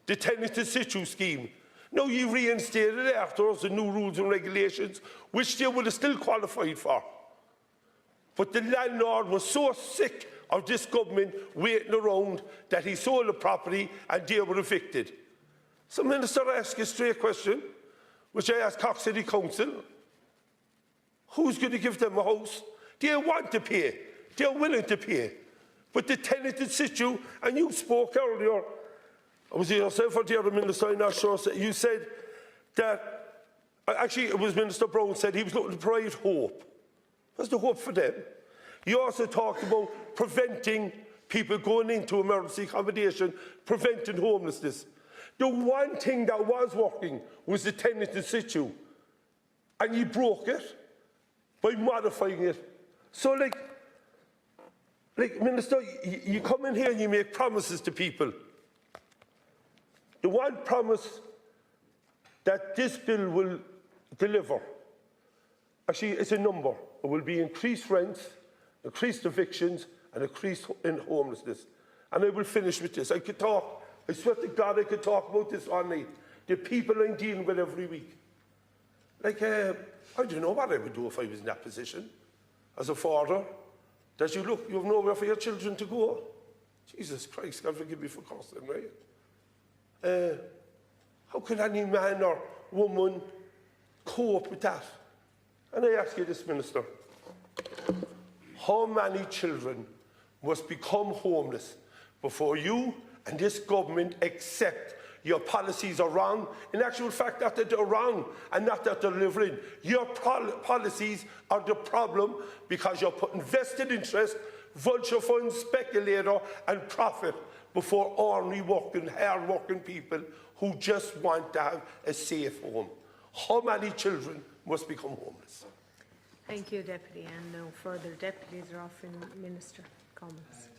the tenant in situ scheme, now ye reinstated it after us the new rules and regulations, which they would have still qualified for. But the landlord was so sick of this government waiting around that he sold the property and they were evicted. So, Minister, I ask you a straight question, which I asked Cork City Council. Who's going to give them a house? They want to pay. They're willing to pay. But the tenant in situ, and you spoke earlier, was it yourself or the other minister, I'm not sure, you said that, actually it was Minister Brown said he was looking to provide hope. What's the hope for them? You also talked about preventing people going into emergency accommodation, preventing homelessness. The one thing that was working was the tenant in situ, and you broke it by modifying it. So, like Minister, you come in here and you make promises to people. The one promise that this bill will deliver, actually, it's a number. It will be increased rents, increased evictions, and increased in homelessness. And I will finish with this. I could talk. I swear to God, I could talk about this all night. The people I'm dealing with every week. Like, I don't know what I would do if I was in that position. As a father, that you look, you have nowhere for your children to go. Jesus Christ, God forgive me for cursing, right? How can any man or woman cope with that? And I ask you this, Minister. How many children must become homeless before you and this government accept your policies are wrong? In actual fact, not that they're wrong and not that they're delivering. Your policies are the problem because you're putting vested interest, vulture funds, speculator and profit before ordinary working, hard-working people who just want to have a safe home. How many children must become homeless? Thank you, Deputy. And no further deputies are off in Minister comments.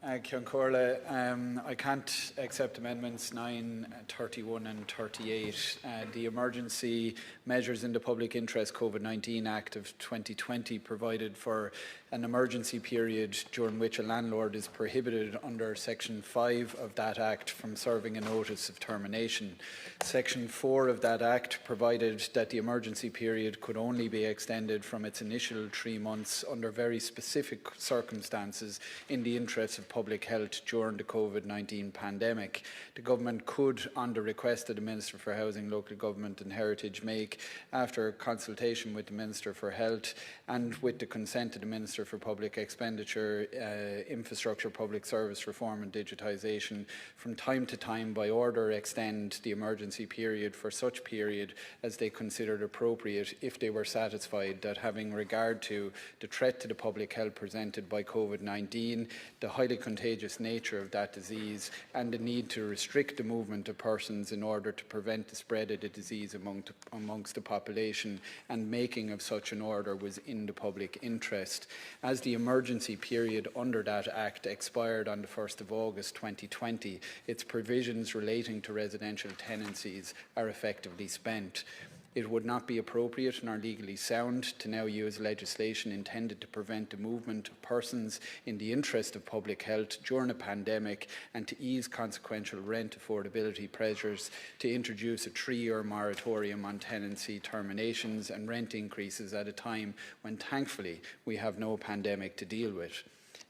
Ceann Comhairle, I can't accept amendments 9, 31 and 38. The Emergency Measures in the Public Interest COVID-19 Act of 2020 provided for an emergency period during which a landlord is prohibited under Section 5 of that Act from serving a notice of termination. Section 4 of that Act provided that the emergency period could only be extended from its initial 3 months under very specific circumstances in the interests of public health during the COVID-19 pandemic. The Government could, on the request of the Minister for Housing, Local Government and Heritage, make, after consultation with the Minister for Health and with the consent of the Minister for Public Expenditure, Infrastructure, Public Service Reform and Digitisation, from time to time by order extend the emergency period for such period as they considered appropriate if they were satisfied that, having regard to the threat to the public health presented by COVID-19, the highly contagious nature of that disease and the need to restrict the movement of persons in order to prevent the spread of the disease amongst the population, and making of such an order was in the public interest. As the emergency period under that Act expired on the 1st of August 2020, its provisions relating to residential tenancies are effectively spent. It would not be appropriate nor legally sound to now use legislation intended to prevent the movement of persons in the interest of public health during a pandemic and to ease consequential rent affordability pressures to introduce a 3-year moratorium on tenancy terminations and rent increases at a time when, thankfully, we have no pandemic to deal with.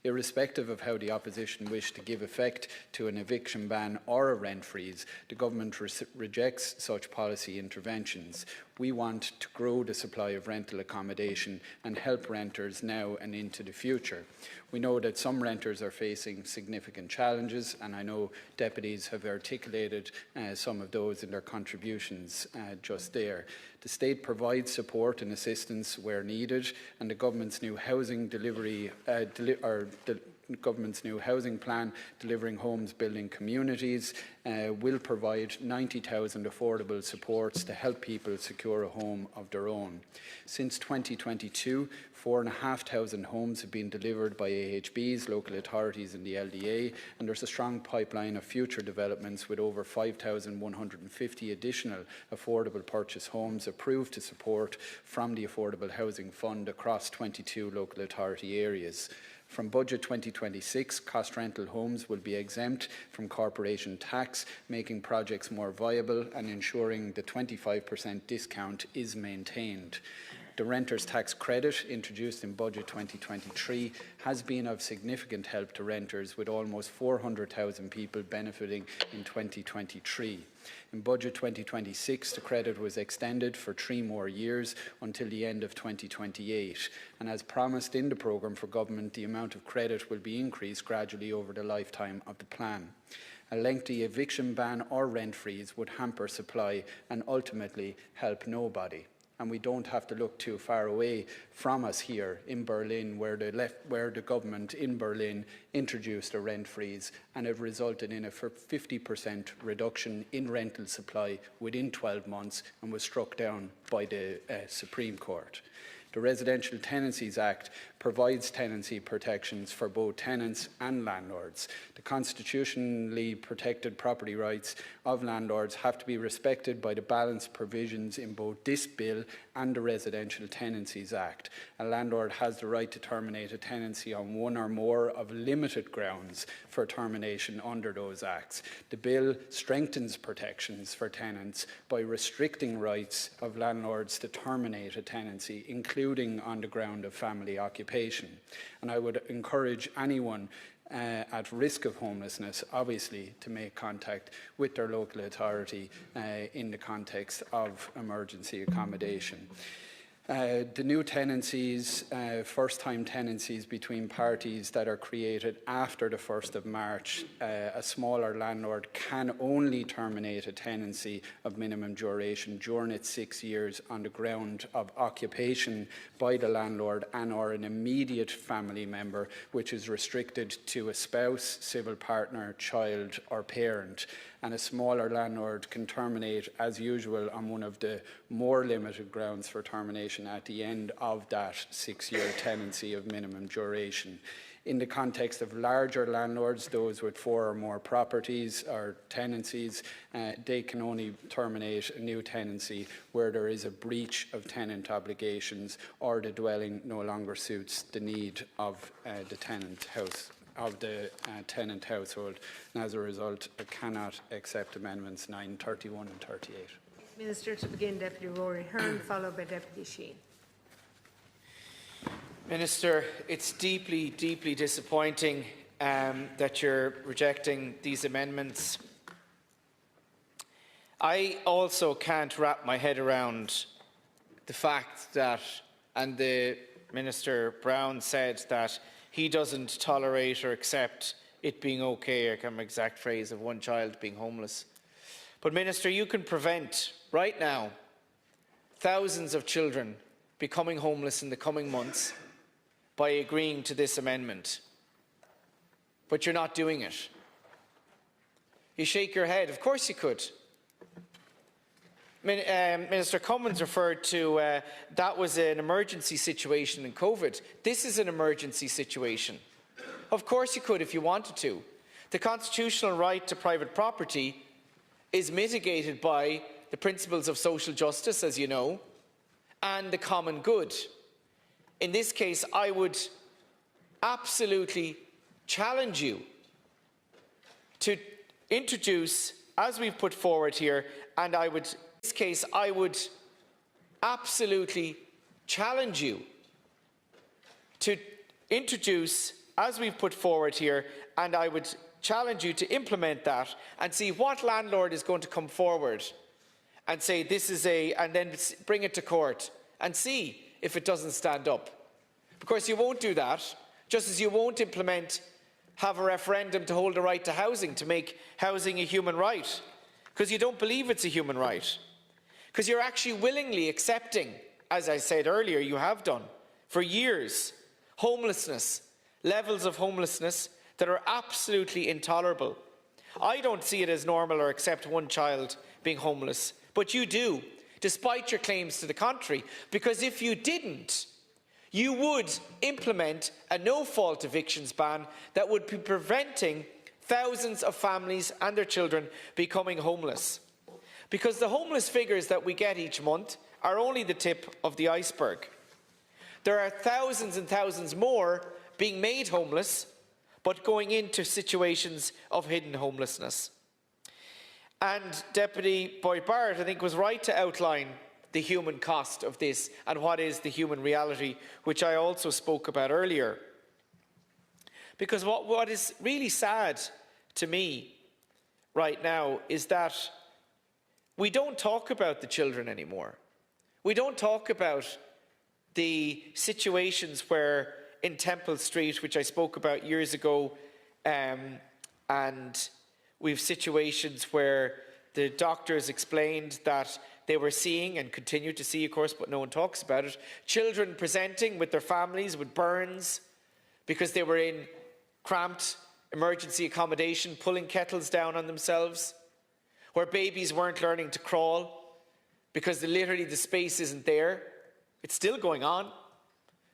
Irrespective of how the opposition wish to give effect to an eviction ban or a rent freeze, the Government rejects such policy interventions. We want to grow the supply of rental accommodation and help renters now and into the future. We know that some renters are facing significant challenges, and I know deputies have articulated some of those in their contributions just there. The state provides support and assistance where needed, and the government's new housing government's new housing plan, Delivering Homes, Building Communities, will provide 90,000 affordable supports to help people secure a home of their own. Since 2022, 4,500 homes have been delivered by AHBs, local authorities and the LDA, and there's a strong pipeline of future developments with over 5,150 additional affordable purchase homes approved to support from the Affordable Housing Fund across 22 local authority areas. From Budget 2026, cost rental homes will be exempt from corporation tax, making projects more viable and ensuring the 25% discount is maintained. The Renters Tax Credit, introduced in Budget 2023, has been of significant help to renters, with almost 400,000 people benefiting in 2023. In Budget 2026, the credit was extended for 3 more years until the end of 2028. And as promised in the programme for government, the amount of credit will be increased gradually over the lifetime of the plan. A lengthy eviction ban or rent freeze would hamper supply and ultimately help nobody. And we don't have to look too far away from us here in Berlin, where the government in Berlin introduced a rent freeze, and it resulted in a 50% reduction in rental supply within 12 months and was struck down by the Supreme Court. The Residential Tenancies Act provides tenancy protections for both tenants and landlords. The constitutionally protected property rights of landlords have to be respected by the balanced provisions in both this bill and the Residential Tenancies Act. A landlord has the right to terminate a tenancy on one or more of limited grounds for termination under those acts. The bill strengthens protections for tenants by restricting rights of landlords to terminate a tenancy, including on the ground of family occupation. And I would encourage anyone at risk of homelessness, obviously, to make contact with their local authority in the context of emergency accommodation. The new tenancies, first-time tenancies between parties that are created after the 1st of March, a smaller landlord can only terminate a tenancy of minimum duration during its 6 years on the ground of occupation by the landlord and or an immediate family member, which is restricted to a spouse, civil partner, child or parent. And a smaller landlord can terminate, as usual, on one of the more limited grounds for termination at the end of that 6-year tenancy of minimum duration. In the context of larger landlords, those with 4 or more properties or tenancies, they can only terminate a new tenancy where there is a breach of tenant obligations or the dwelling no longer suits the need of the tenant household, and as a result, I cannot accept amendments 9, 31 and 38. Minister, to begin, Deputy Rory Hearn, followed by Deputy Sheehan. Minister, it's deeply, deeply disappointing that you're rejecting these amendments. I also can't wrap my head around the fact that, and the Minister Brown said that he doesn't tolerate or accept it being okay, I can't remember the exact phrase, of one child being homeless. But Minister, you can prevent, right now, thousands of children becoming homeless in the coming months by agreeing to this amendment. But you're not doing it. You shake your head. Of course you could. Minister Cummins referred to that was an emergency situation in COVID. This is an emergency situation. Of course you could if you wanted to. The constitutional right to private property is mitigated by the principles of social justice, as you know, and the common good. In this case, I would absolutely challenge you to introduce, as we've put forward here, and I would absolutely challenge you to introduce, as we've put forward here, and I would challenge you to implement that and see what landlord is going to come forward and say this is and then bring it to court and see if it doesn't stand up. Of course, you won't do that, just as you won't have a referendum to hold the right to housing, to make housing a human right, because you don't believe it's a human right. Because you're actually willingly accepting, as I said earlier, you have done for years, homelessness, levels of homelessness that are absolutely intolerable. I don't see it as normal or accept one child being homeless, but you do, despite your claims to the contrary, because if you didn't, you would implement a no-fault evictions ban that would be preventing thousands of families and their children becoming homeless. Because the homeless figures that we get each month are only the tip of the iceberg. There are thousands and thousands more being made homeless, but going into situations of hidden homelessness. And Deputy Boyd-Barrett, I think, was right to outline the human cost of this and what is the human reality, which I also spoke about earlier. Because what is really sad to me right now is that we don't talk about the children anymore. We don't talk about the situations where in Temple Street, which I spoke about years ago, and we've situations where the doctors explained that they were seeing and continue to see, of course, but no one talks about it, children presenting with their families with burns because they were in cramped emergency accommodation, pulling kettles down on themselves, where babies weren't learning to crawl because literally the space isn't there. It's still going on.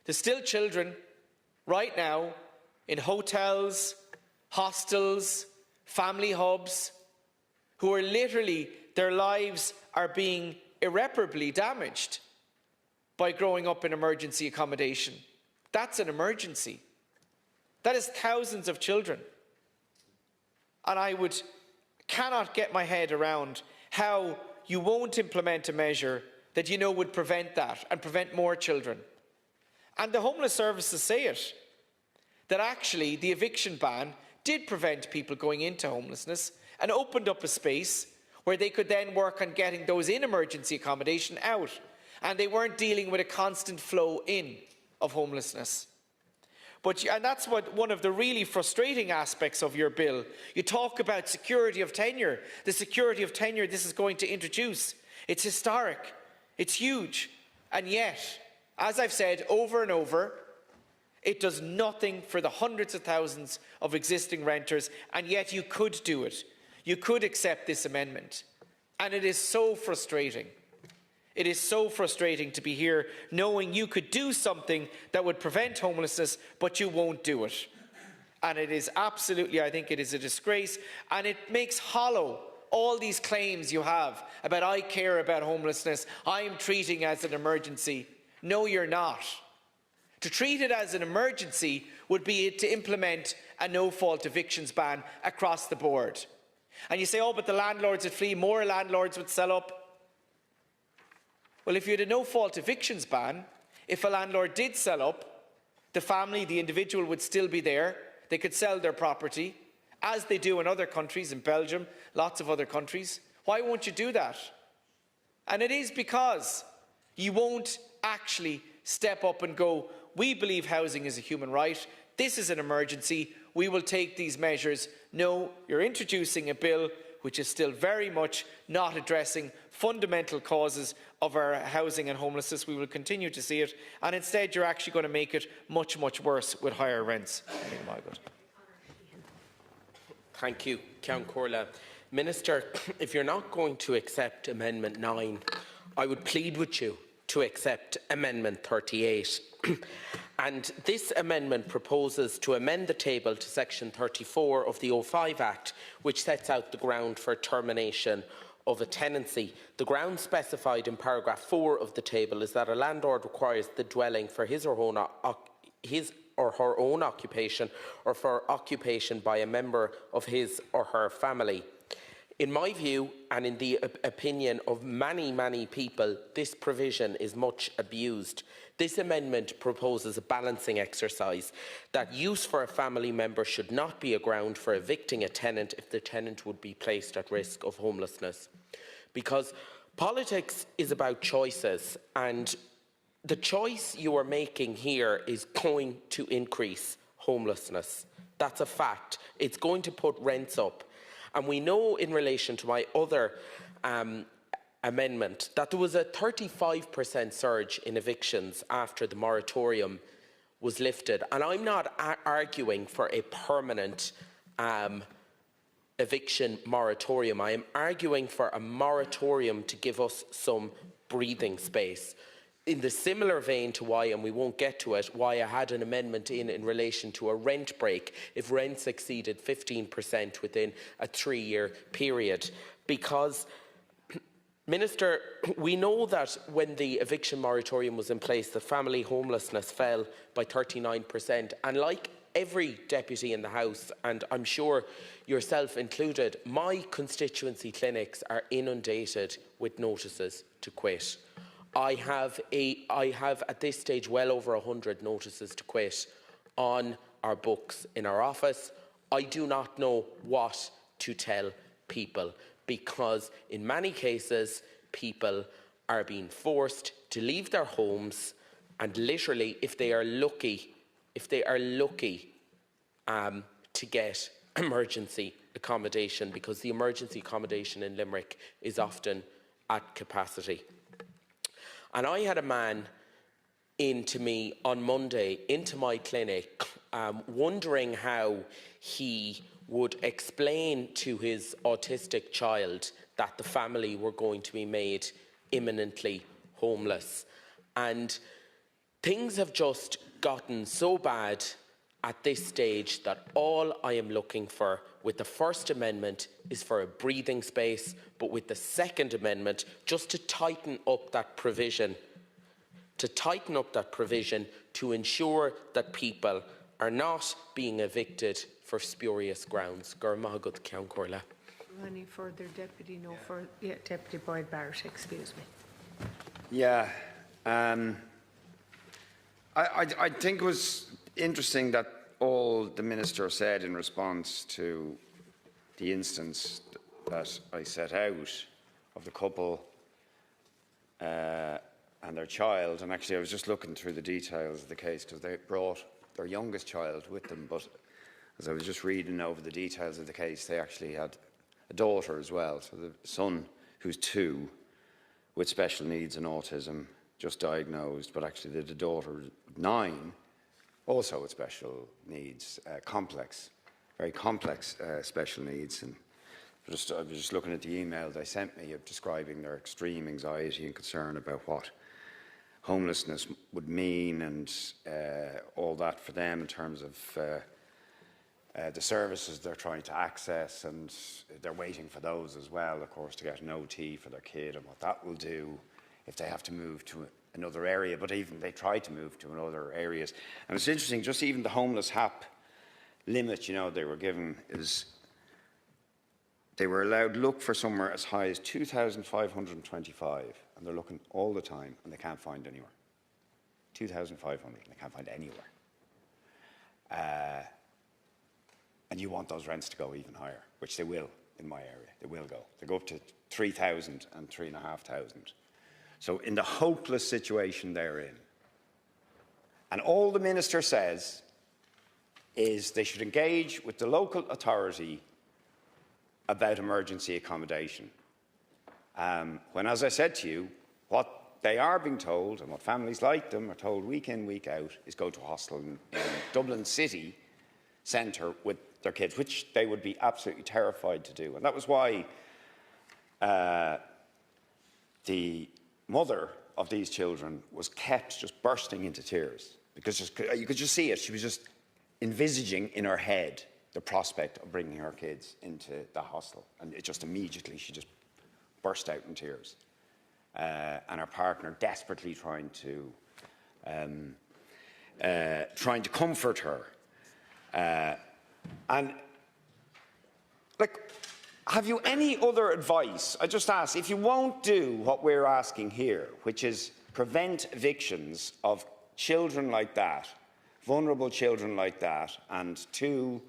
There's still children right now in hotels, hostels, family hubs, who are literally, their lives are being irreparably damaged by growing up in emergency accommodation. That's an emergency. That is thousands of children. And I cannot get my head around how you won't implement a measure that you know would prevent that and prevent more children. And the homeless services say it, that actually the eviction ban did prevent people going into homelessness and opened up a space where they could then work on getting those in emergency accommodation out. And they weren't dealing with a constant flow in of homelessness. And that's one of the really frustrating aspects of your bill. You talk about security of tenure. The security of tenure this is going to introduce. It's historic. It's huge. And yet, as I've said over and over, it does nothing for the hundreds of thousands of existing renters, and yet you could do it. You could accept this amendment. And it is so frustrating. It is so frustrating to be here knowing you could do something that would prevent homelessness, but you won't do it. And it is absolutely, I think it is a disgrace, and it makes hollow all these claims you have about I care about homelessness, I am treating it as an emergency. No, you're not. To treat it as an emergency would be to implement a no-fault evictions ban across the board. And you say, oh, but the landlords would flee, more landlords would sell up. Well, if you had a no-fault evictions ban, if a landlord did sell up, the family, the individual would still be there. They could sell their property, as they do in other countries, in Belgium, lots of other countries. Why won't you do that? And it is because you won't actually step up and go, we believe housing is a human right. This is an emergency. We will take these measures. No, you're introducing a bill which is still very much not addressing fundamental causes of our housing and homelessness. We will continue to see it. And instead, you're actually going to make it much, much worse with higher rents. Thank you, Ceann Comhairle. Minister, if you're not going to accept Amendment 9, I would plead with you to accept Amendment 38. And this amendment proposes to amend the table to Section 34 of the 05 Act, which sets out the ground for termination of a tenancy. The ground specified in paragraph 4 of the table is that a landlord requires the dwelling for his or her own occupation or for occupation by a member of his or her family. In my view, and in the opinion of many, many people, this provision is much abused. This amendment proposes a balancing exercise that use for a family member should not be a ground for evicting a tenant if the tenant would be placed at risk of homelessness. Because Politics is about choices, and the choice you are making here is going to increase homelessness. That's a fact. It's going to put rents up. And we know in relation to my other amendment that there was a 35% surge in evictions after the moratorium was lifted. And I'm not arguing for a permanent eviction moratorium. I am arguing for a moratorium to give us some breathing space. In the similar vein to why, and we won't get to it, why I had an amendment in relation to a rent break if rents exceeded 15% within a 3-year period. Because, Minister, we know that when the eviction moratorium was in place, the family homelessness fell by 39%. And like every deputy in the House, and I'm sure yourself included, my constituency clinics are inundated with notices to quit. I have at this stage well over 100 notices to quit on our books in our office. I do not know what to tell people because in many cases people are being forced to leave their homes, and literally if they are lucky to get emergency accommodation, because the emergency accommodation in Limerick is often at capacity. And I had a man into me on Monday, into my clinic, wondering how he would explain to his autistic child that the family were going to be made imminently homeless. And things have just gotten so bad at this stage that all I am looking for with the First Amendment is for a breathing space, but with the Second Amendment, just to tighten up that provision, to ensure that people are not being evicted for spurious grounds. Any further, Deputy? No, for Deputy Boyd Barrett, excuse me. Yeah, I think it was interesting that all the Minister said in response to the instance that I set out of the couple and their child, and actually I was just looking through the details of the case because they brought their youngest child with them, but as I was just reading over the details of the case, they actually had a daughter as well. So the son, who's 2, with special needs and autism, just diagnosed, but actually the daughter, 9, also with special needs, very complex special needs. And I was just looking at the email they sent me describing their extreme anxiety and concern about what homelessness would mean and all that for them in terms of the services they're trying to access, and they're waiting for those as well, of course, to get an OT for their kid and what that will do if they have to move to another area. But even they try to move to other areas. And it's interesting, just even the homeless HAP limit, they were given is they were allowed to look for somewhere as high as 2,525, and they're looking all the time and they can't find anywhere. 2,500, they can't find anywhere. And you want those rents to go even higher, which they will in my area. They will go. They go up to 3,000 and 3,500. So in the hopeless situation they're in, and all the Minister says is they should engage with the local authority about emergency accommodation. When, as I said to you, what they are being told, and what families like them are told week in, week out, is go to a hostel in Dublin city centre with their kids, which they would be absolutely terrified to do. And that was why the mother of these children was kept just bursting into tears, because you could just see it. She was just envisaging in her head the prospect of bringing her kids into the hostel, and it just immediately she just burst out in tears. And her partner desperately trying to comfort her. And have you any other advice? I just ask, if you won't do what we're asking here, which is prevent evictions of children like that, vulnerable children like that, and 2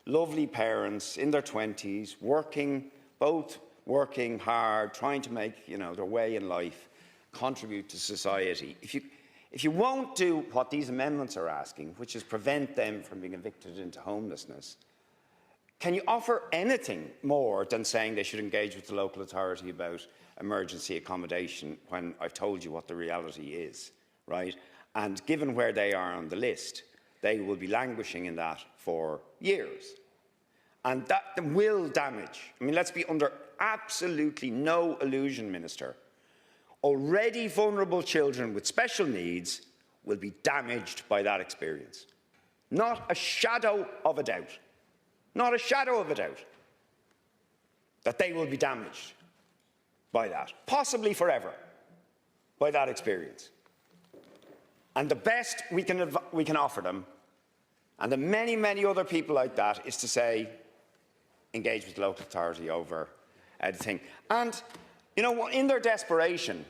lovely parents in their 20s, working both working hard, trying to make their way in life, contribute to society. If you won't do what these amendments are asking, which is prevent them from being evicted into homelessness, can you offer anything more than saying they should engage with the local authority about emergency accommodation when I've told you what the reality is, right? And given where they are on the list, they will be languishing in that for years. And that will damage. I mean, let's be under absolutely no illusion, Minister. Already vulnerable children with special needs will be damaged by that experience. Not a shadow of a doubt. Not a shadow of a doubt that they will be damaged by that, possibly forever, by that experience. And the best we can offer them, and the many, many other people like that, is to say, engage with the local authority over the thing. And in their desperation,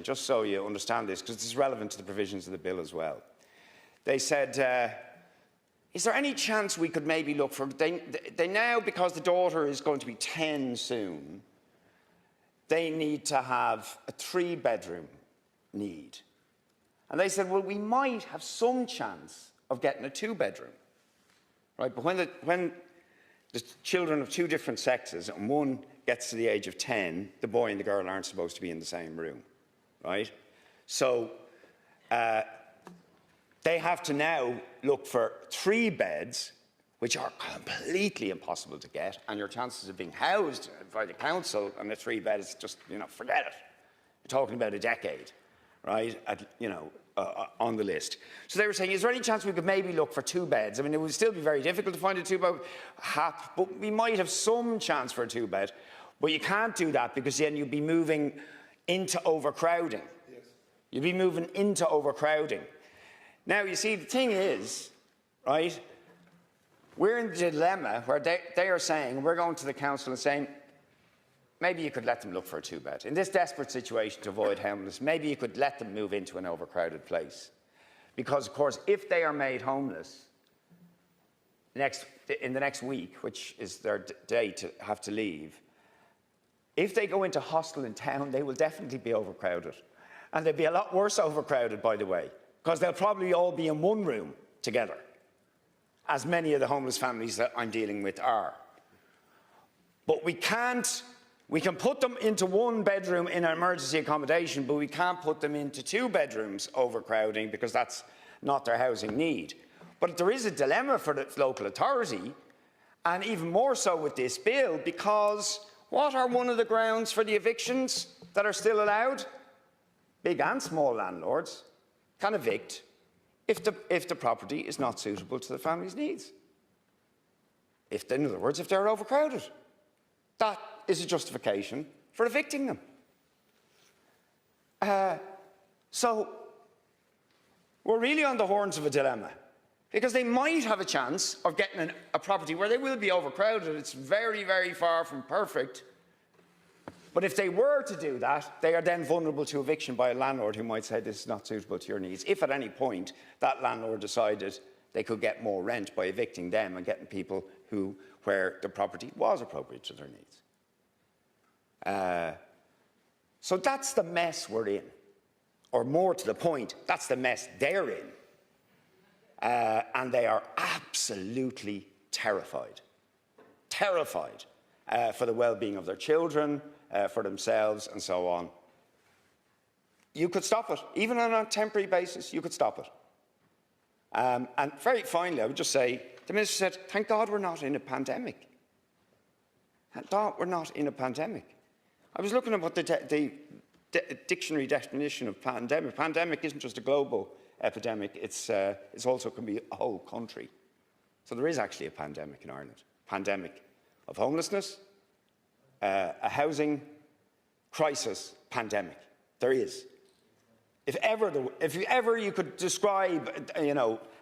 just so you understand this, because it's relevant to the provisions of the bill as well, they said, is there any chance we could maybe look for, they now, because the daughter is going to be 10 soon, they need to have a 3-bedroom need. And they said, well, we might have some chance of getting a 2-bedroom, right? But when the children of 2 different sexes, and one gets to the age of 10, the boy and the girl aren't supposed to be in the same room, right? So they have to now look for 3 beds, which are completely impossible to get, and your chances of being housed by the council on a 3-bed is just, forget it. You're talking about a decade, right, on the list. So they were saying, is there any chance we could maybe look for 2 beds? I mean, it would still be very difficult to find a 2-bed HAP, but we might have some chance for a 2-bed. But you can't do that because then you'd be moving into overcrowding. Yes. You'd be moving into overcrowding. Now, you see, the thing is, right, we're in the dilemma where they are saying, we're going to the council and saying, maybe you could let them look for a 2-bed. In this desperate situation to avoid homelessness, maybe you could let them move into an overcrowded place. Because, of course, if they are made homeless in the next week, which is their day to have to leave, if they go into hostel in town, they will definitely be overcrowded. And they'll be a lot worse overcrowded, by the way, because they'll probably all be in one room together, as many of the homeless families that I'm dealing with are. But we can put them into 1 bedroom in an emergency accommodation, but we can't put them into 2 bedrooms overcrowding because that's not their housing need. But there is a dilemma for the local authority, and even more so with this bill, because what are one of the grounds for the evictions that are still allowed? Big and small landlords can evict if the property is not suitable to the family's needs. In other words, if they're overcrowded. That is a justification for evicting them. So we're really on the horns of a dilemma, because they might have a chance of getting a property where they will be overcrowded. It's very, very far from perfect. But if they were to do that, they are then vulnerable to eviction by a landlord who might say this is not suitable to your needs. If at any point that landlord decided they could get more rent by evicting them and getting people where the property was appropriate to their needs. So that's the mess we're in. Or more to the point, that's the mess they're in. And they are absolutely terrified. Terrified for the well-being of their children, for themselves, and so on. You could stop it. Even on a temporary basis, you could stop it. And very finally, I would just say, the Minister said, thank God we're not in a pandemic. Thank God we're not in a pandemic. I was looking at what the dictionary definition of pandemic. Pandemic isn't just a global epidemic, it's also can be a whole country. So there is actually a pandemic in Ireland. Pandemic of homelessness, a housing crisis pandemic. There is. If ever you could describe,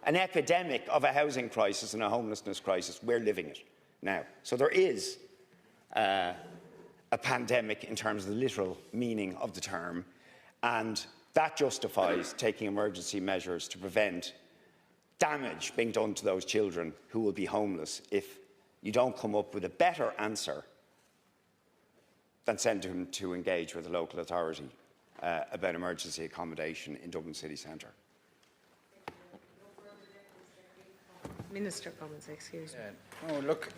an epidemic of a housing crisis and a homelessness crisis, we're living it now. So there is a pandemic in terms of the literal meaning of the term, and that justifies taking emergency measures to prevent damage being done to those children who will be homeless if you don't come up with a better answer than send him to engage with the local authority about emergency accommodation in Dublin city centre. Minister comments, excuse me. Oh, look,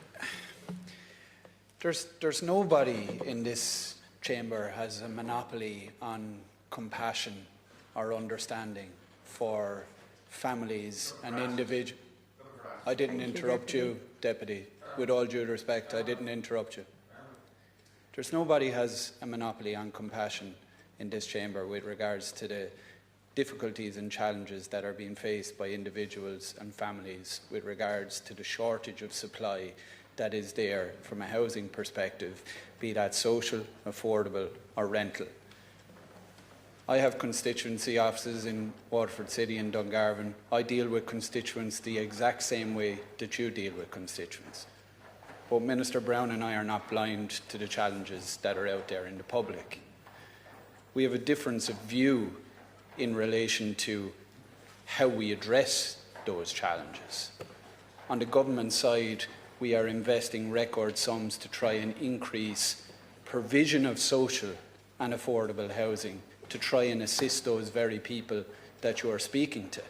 there's nobody in this chamber has a monopoly on compassion or understanding for families and individuals. I didn't interrupt you, Deputy. With all due respect, I didn't interrupt you. There's nobody has a monopoly on compassion in this chamber with regards to the difficulties and challenges that are being faced by individuals and families with regards to the shortage of supply that is there from a housing perspective, be that social, affordable or rental. I have constituency offices in Waterford City and Dungarvan. I deal with constituents the exact same way that you deal with constituents. But Minister Brown and I are not blind to the challenges that are out there in the public. We have a difference of view in relation to how we address those challenges. On the government side, we are investing record sums to try and increase provision of social and affordable housing to try and assist those very people that you are speaking to.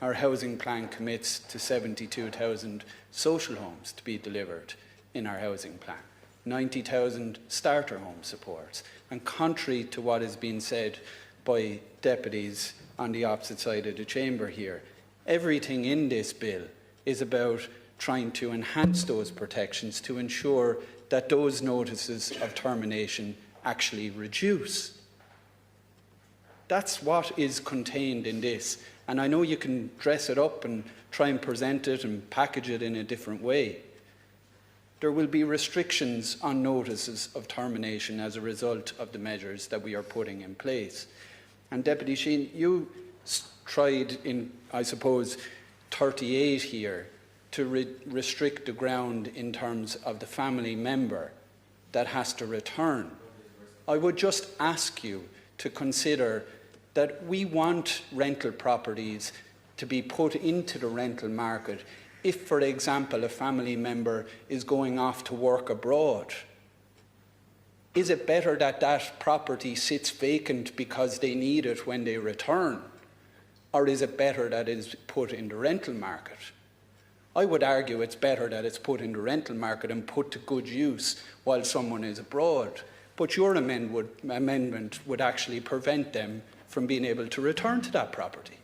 Our housing plan commits to 72,000 social homes to be delivered in our housing plan, 90,000 starter home supports. And contrary to what is being said by deputies on the opposite side of the chamber here, everything in this bill is about trying to enhance those protections to ensure that those notices of termination actually reduce. That's what is contained in this. And I know you can dress it up and try and present it and package it in a different way. There will be restrictions on notices of termination as a result of the measures that we are putting in place. And Deputy Sheehan, you tried in, I suppose, 38 here to restrict the ground in terms of the family member that has to return. I would just ask you to consider that we want rental properties to be put into the rental market if, for example, a family member is going off to work abroad. Is it better that that property sits vacant because they need it when they return? Or is it better that it is put in the rental market? I would argue it's better that it's put in the rental market and put to good use while someone is abroad. But your amendment would actually prevent them from being able to return to that property.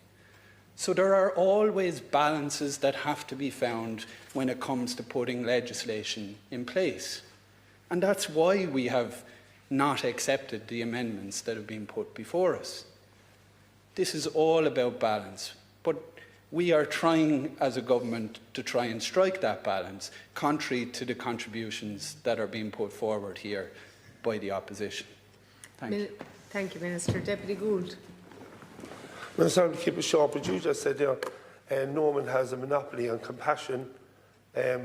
So there are always balances that have to be found when it comes to putting legislation in place. And that's why we have not accepted the amendments that have been put before us. This is all about balance. But we are trying as a government to try and strike that balance, contrary to the contributions that are being put forward here by the opposition. Thank you. Thank you, Minister. Deputy Gould. Minister, to keep it short, but you just said there, Norman has a monopoly on compassion. I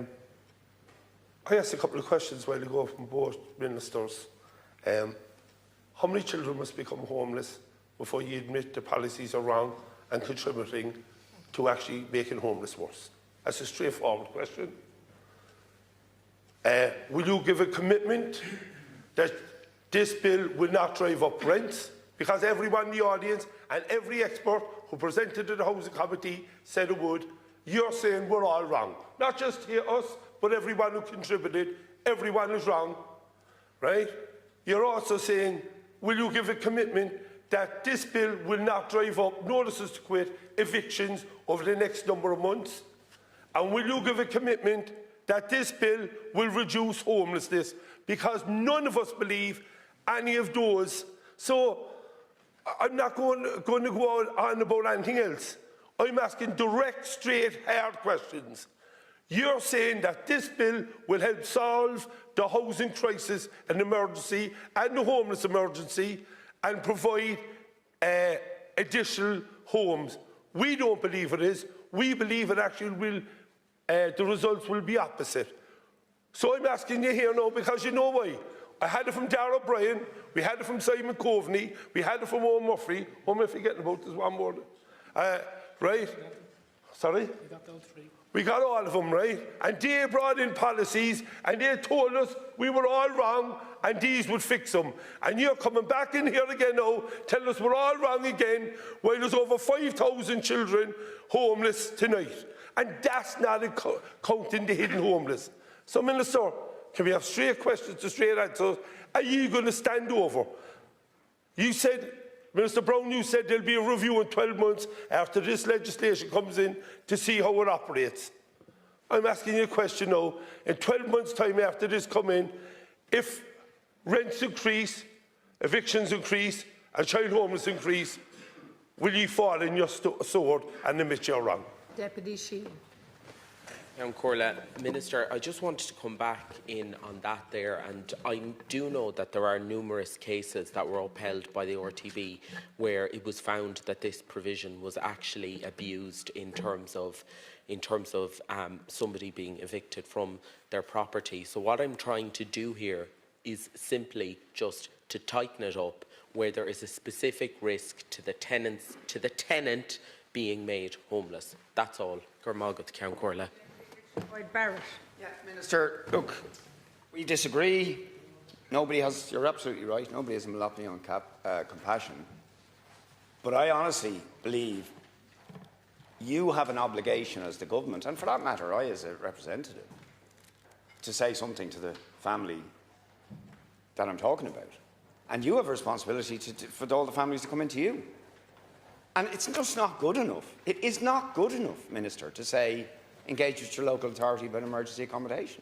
asked a couple of questions while ago from both ministers. How many children must become homeless before you admit the policies are wrong and contributing to actually making homeless worse? That's a straightforward question. Will you give a commitment that this bill will not drive up rents? Because everyone in the audience and every expert who presented to the Housing Committee said it would. You're saying we're all wrong. Not just here, us, but everyone who contributed. Everyone is wrong, right? You're also saying, will you give a commitment that this bill will not drive up notices to quit, evictions over the next number of months? And will you give a commitment that this bill will reduce homelessness? Because none of us believe any of those. So I'm not going to go on about anything else. I'm asking direct, straight, hard questions. You're saying that this bill will help solve the housing crisis and emergency and the homeless emergency and provide additional homes. We don't believe it is. We believe it actually will, the results will be opposite. So I'm asking you here now because you know why. I had it from Darragh O'Brien, we had it from Simon Coveney, we had it from Owen Murphy. Owen Murphy getting about this one more. Right? Sorry? We got those three. We got all of them, right? And they brought in policies and they told us we were all wrong and these would fix them. And you're coming back in here again now, telling us we're all wrong again, while there's over 5,000 children homeless tonight. And that's not counting the hidden homeless. So, Minister, can we have straight questions to straight answers? Are you going to stand over? You said, Minister Brown, you said there'll be a review in 12 months after this legislation comes in to see how it operates. I'm asking you a question now. In 12 months' time after this come in, if rents increase, evictions increase, and child homeless increase, will you fall in your sword and admit you're wrong? Deputy Sheehan. Corla, Minister, I just wanted to come back in on that there, and I do know that there are numerous cases that were upheld by the RTB where it was found that this provision was actually abused in terms of somebody being evicted from their property. So what I'm trying to do here is simply just to tighten it up where there is a specific risk to the tenant being made homeless. That's all. Gormagat Count Corla. Barrett. Yeah, Minister, look, we disagree. You're absolutely right, nobody has a monopoly on compassion. But I honestly believe you have an obligation as the government, and for that matter, I as a representative, to say something to the family that I'm talking about. And you have a responsibility for all the families to come into you. And it's just not good enough. It is not good enough, Minister, to say, engage with your local authority about emergency accommodation.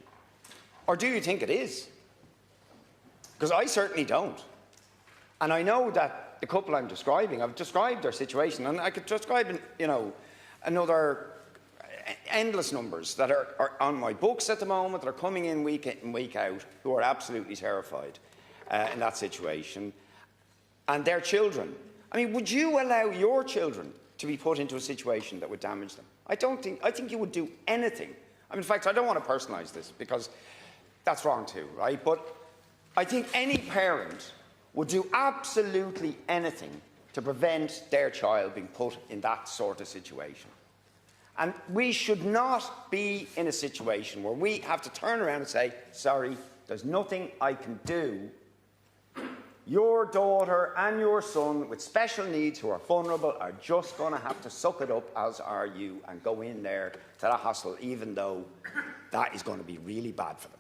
Or do you think it is? Because I certainly don't. And I know that the couple I'm describing, I've described their situation, and I could describe, another endless numbers that are on my books at the moment, that are coming in week out, who are absolutely terrified in that situation. And their children. I mean, would you allow your children to be put into a situation that would damage them? I think you would do anything. I mean, in fact, I don't want to personalise this because that's wrong too, right? But I think any parent would do absolutely anything to prevent their child being put in that sort of situation. And we should not be in a situation where we have to turn around and say, sorry, there's nothing I can do. Your daughter and your son with special needs who are vulnerable are just going to have to suck it up, as are you, and go in there to that hostel, even though that is going to be really bad for them.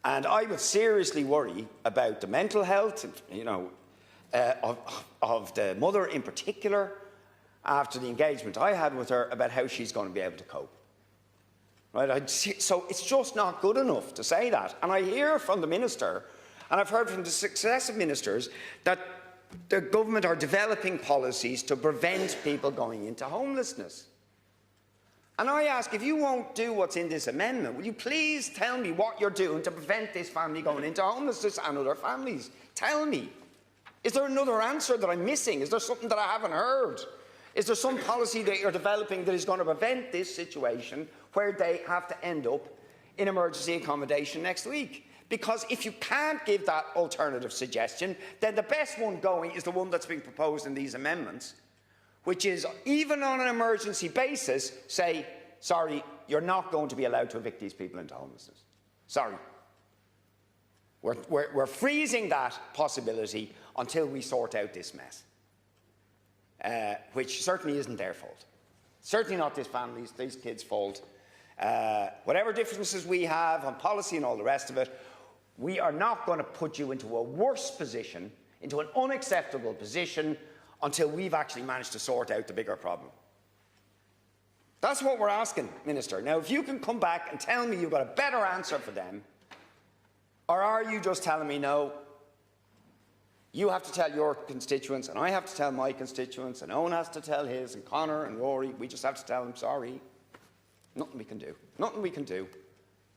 And I would seriously worry about the mental health, of the mother in particular, after the engagement I had with her about how she's going to be able to cope. Right? So it's just not good enough to say that. And I hear from the Minister, and I've heard from the successive ministers, that the government are developing policies to prevent people going into homelessness. And I ask, if you won't do what's in this amendment, will you please tell me what you're doing to prevent this family going into homelessness and other families? Tell me. Is there another answer that I'm missing? Is there something that I haven't heard? Is there some policy that you're developing that is going to prevent this situation where they have to end up in emergency accommodation next week? Because if you can't give that alternative suggestion, then the best one going is the one that's being proposed in these amendments, which is, even on an emergency basis, say, sorry, you're not going to be allowed to evict these people into homelessness. Sorry. We're freezing that possibility until we sort out this mess, which certainly isn't their fault. Certainly not these kids' fault. Whatever differences we have on policy and all the rest of it, we are not going to put you into a worse position, into an unacceptable position, until we've actually managed to sort out the bigger problem. That's what we're asking, Minister. Now, if you can come back and tell me you've got a better answer for them, or are you just telling me, no, you have to tell your constituents, and I have to tell my constituents, and Owen has to tell his, and Connor and Rory, we just have to tell them, sorry. Nothing we can do. Nothing we can do.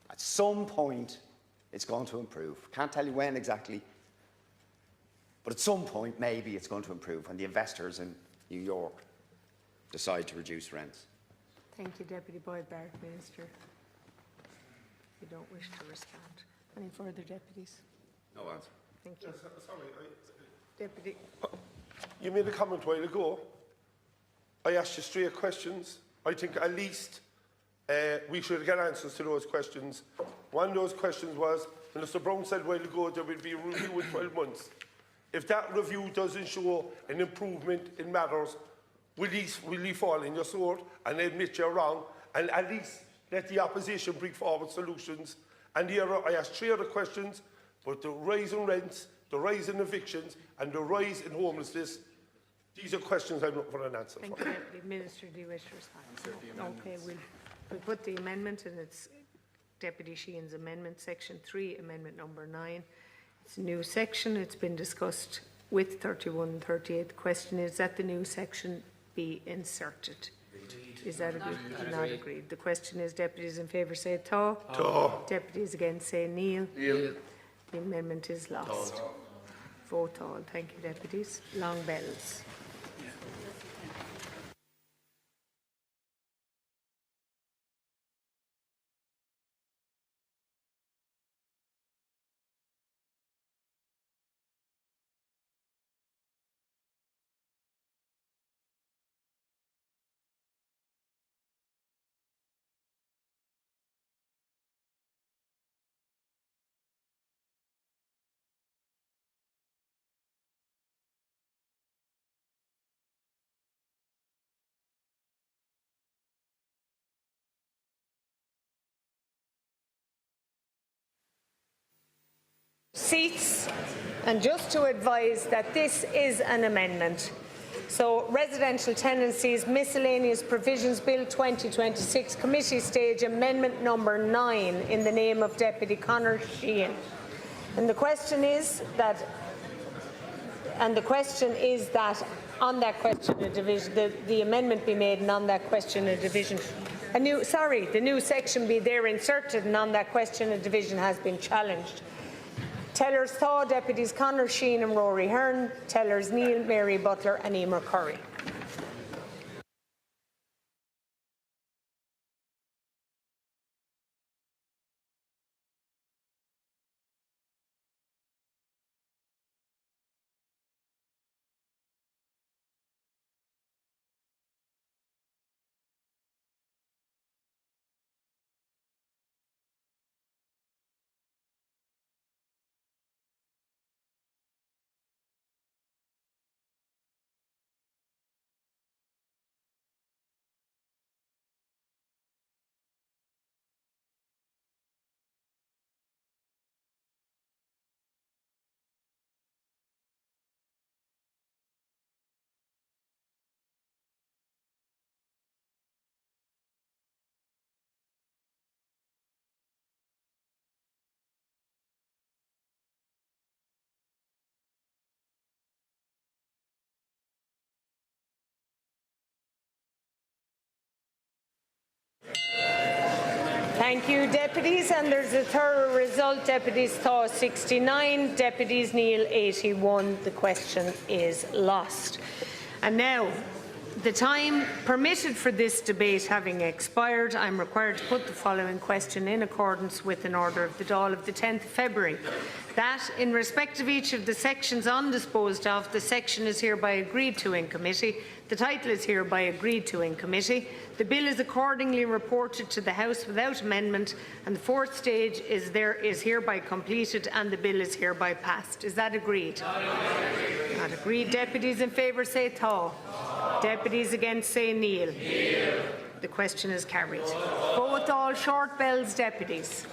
At some point, it's going to improve. Can't tell you when exactly, but at some point, maybe it's going to improve when the investors in New York decide to reduce rents. Thank you, Deputy Boyd-Barrett, Minister. You don't wish to respond. Any further deputies? No answer. Thank you. Yes, sorry. Deputy. You made a comment a while ago. I asked you straight questions. I think at least we should get answers to those questions. One of those questions was, Mr. Brown said a while ago there will be a review in 12 months. If that review doesn't show an improvement in matters, will he fall in your sword and admit you're wrong, and at least let the opposition bring forward solutions? And here I asked 3 other questions, but the rise in rents, the rise in evictions, and the rise in homelessness, these are questions I'm looking for an answer Thank for. you, Deputy Minister. Do you wish to respond? Okay, we'll put the amendment, and it's Deputy Sheehan's amendment, section 3, amendment number 9. It's a new section. It's been discussed with 31 and 38. The question is that the new section be inserted. Is that agreed? Not agreed. The question is, deputies in favour say Tá. Tá. Deputies against say Níl. Níl. The amendment is lost. Vote all. Thank you, deputies. Long bells. Seats, and just to advise that this is an amendment. So, Residential Tenancies Miscellaneous Provisions Bill 2026, Committee Stage Amendment number 9, in the name of Deputy Conor Sheehan. And the question is that on that question a division, the amendment be made, and on that question a division. The new section be there inserted, and on that question a division has been challenged. Tellers Thaw, Deputies Conor Sheehan and Rory Hearn. Tellers Níl, Mary Butler and Emer Curry. Thank you, deputies. And there's a thorough result. Deputies Thaw 69, deputies Níl 81. The question is lost. And now, the time permitted for this debate having expired, I am required to put the following question in accordance with an order of the Dáil of the 10th of February. That, in respect of each of the sections undisposed of, the section is hereby agreed to in committee. The title is hereby agreed to in committee. The bill is accordingly reported to the House without amendment, and the 4th stage is hereby completed, and the bill is hereby passed. Is that agreed? Not agreed. Deputies in favour say Tá. Deputies against say Níl. The question is carried. Vote all. Short bells, deputies.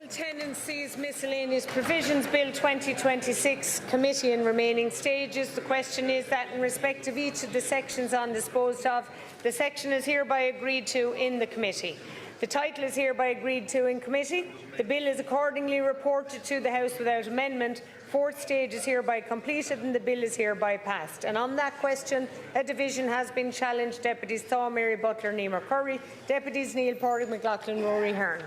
Tenancies Miscellaneous Provisions Bill 2026 committee in remaining stages. The question is that in respect of each of the sections undisposed of, the section is hereby agreed to in the committee. The title is hereby agreed to in committee. The bill is accordingly reported to the House without amendment. Fourth stage is hereby completed and the bill is hereby passed. And on that question, a division has been challenged. Deputies Thaw, Mary Butler, Nima Curry. Deputies Neil Porrick, McLaughlin, Rory Hearn.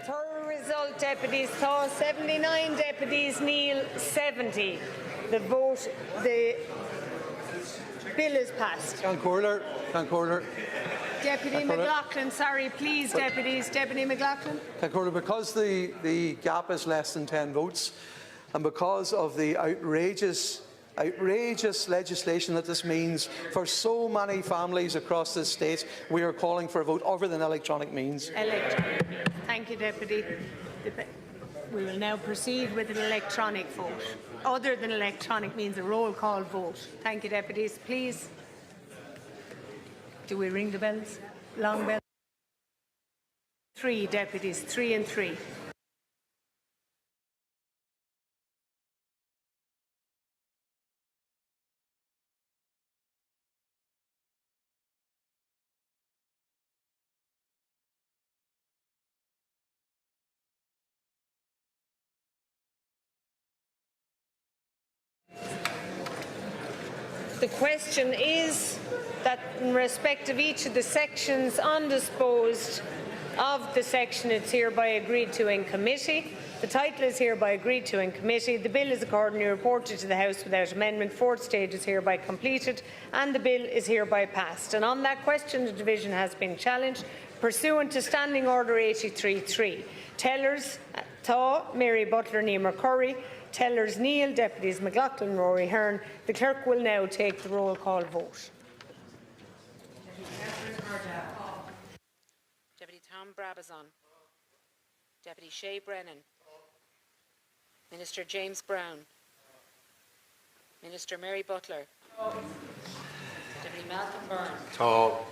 Thorough result, Deputies Thaw 79, Deputies Neil 70. The bill is passed. Concorder. Deputy McLaughlin, sorry, please, deputies. Deputy McLaughlin. Concorder, because the gap is less than 10 votes, and because of the outrageous legislation that this means for so many families across this state, we are calling for a vote other than electronic means. Electronic. Thank you, Deputy. We will now proceed with an electronic vote. Other than electronic means a roll call vote. Thank you, Deputies. Please. Do we ring the bells? Long bells? 3 Deputies, 3 and 3. The question is that in respect of each of the sections undisposed of the section, it's hereby agreed to in committee. The title is hereby agreed to in committee. The bill is accordingly reported to the House without amendment. Fourth stage is hereby completed and the bill is hereby passed. And on that question, the division has been challenged pursuant to Standing Order 83.3. Tellers Thaw, Mary Butler, Nima Curry. Tellers Neil, Deputies McLaughlin, Rory Hearn. The clerk will now take the roll call vote. Deputy Tom Brabazon. Deputy Shay Brennan. Minister James Brown. Minister Mary Butler. Deputy Malcolm Byrne. Tall.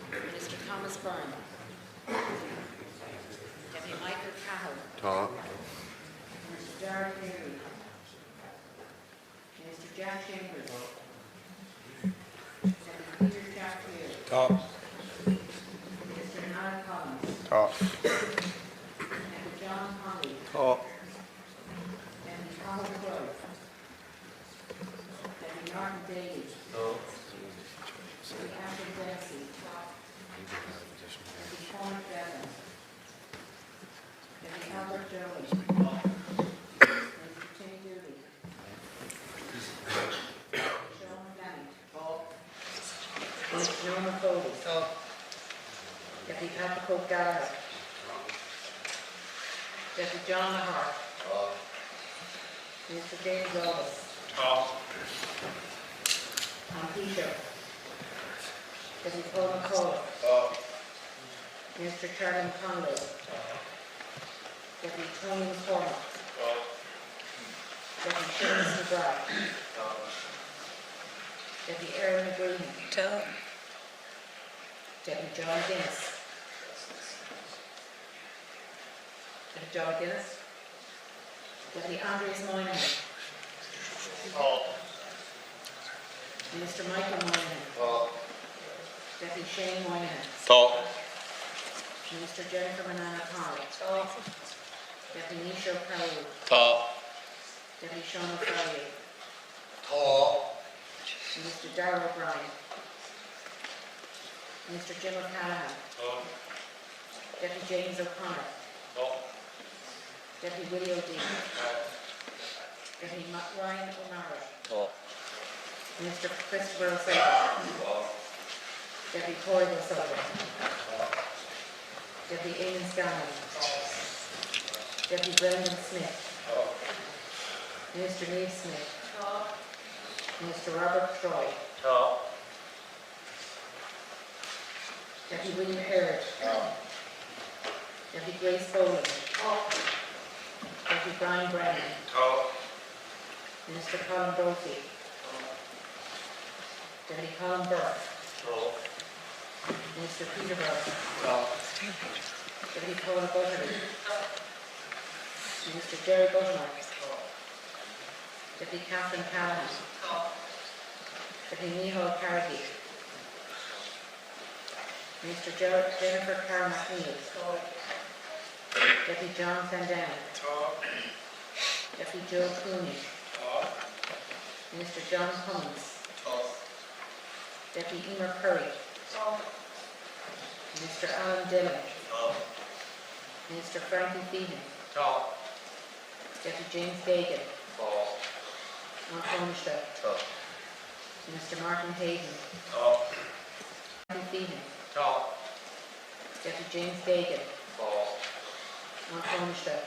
Minister Thomas Byrne. Deputy Michael Cahill. Tall. Minister Darrell Cleary. Minister Jack Chambers. Deputy Peter Jack Cleary. Tall. Minister Alan Collins. Tall. Deputy John Conley. Tall. Deputy Carl Crowe. Deputy Martin Daly. Deputy Ashton Dempsey. Deputy Sean Devlin. Deputy Albert Jones. Deputy Tim Dooley. Sean Fleming. Deputy Norman Foley. Deputy Patrick O'Gallagher. Deputy John Hart. Mr. James Wallace. Tom Peter. Deputy Paul McCall. Mr. Charlie Conley. Deputy Tony McCormack. Deputy Seamus McGrath. Deputy Erin McGreen. Deputy John Guinness. Deputy John Guinness. Deputy Andreas Moynihan. Minister Michael Moynihan. Deputy Shane Moynihan. Minister Jennifer Manana-Connell. Deputy Nisha O'Carroll. Deputy Sean O'Farrier. Minister Darrell O'Brien. Minister Jim O'Callaghan. Deputy James O'Connor. Deputy Willie O'Dean. Deputy Ryan O'Mara. Minister Christopher O'Sullivan. Deputy Corey O'Sullivan. Deputy Aidan Scanlon. Deputy Brendan Smith. Minister Neil Smith. Minister Robert Troy. Deputy William Hurd. Deputy Grace Boland. Deputy Brian Brennan. Minister Colin Brophy. Deputy Colin Burke. Minister Peter Burke. Deputy Paula Buttery. Minister Jerry Buttermore. Deputy Catherine Callahan. Deputy Micheál Carrigy. Minister Jennifer Carr McNeil. Deputy John Sandown. Deputy Joe Cooney. Minister John Cummins. Deputy Emer Curry. Minister Alan Dillon. Minister Frankie Feehan. Deputy James Gagan. Mark Ormsted. Minister Martin Hayden. Frankie Feehan. Deputy James Gagan. Mark Ormsted.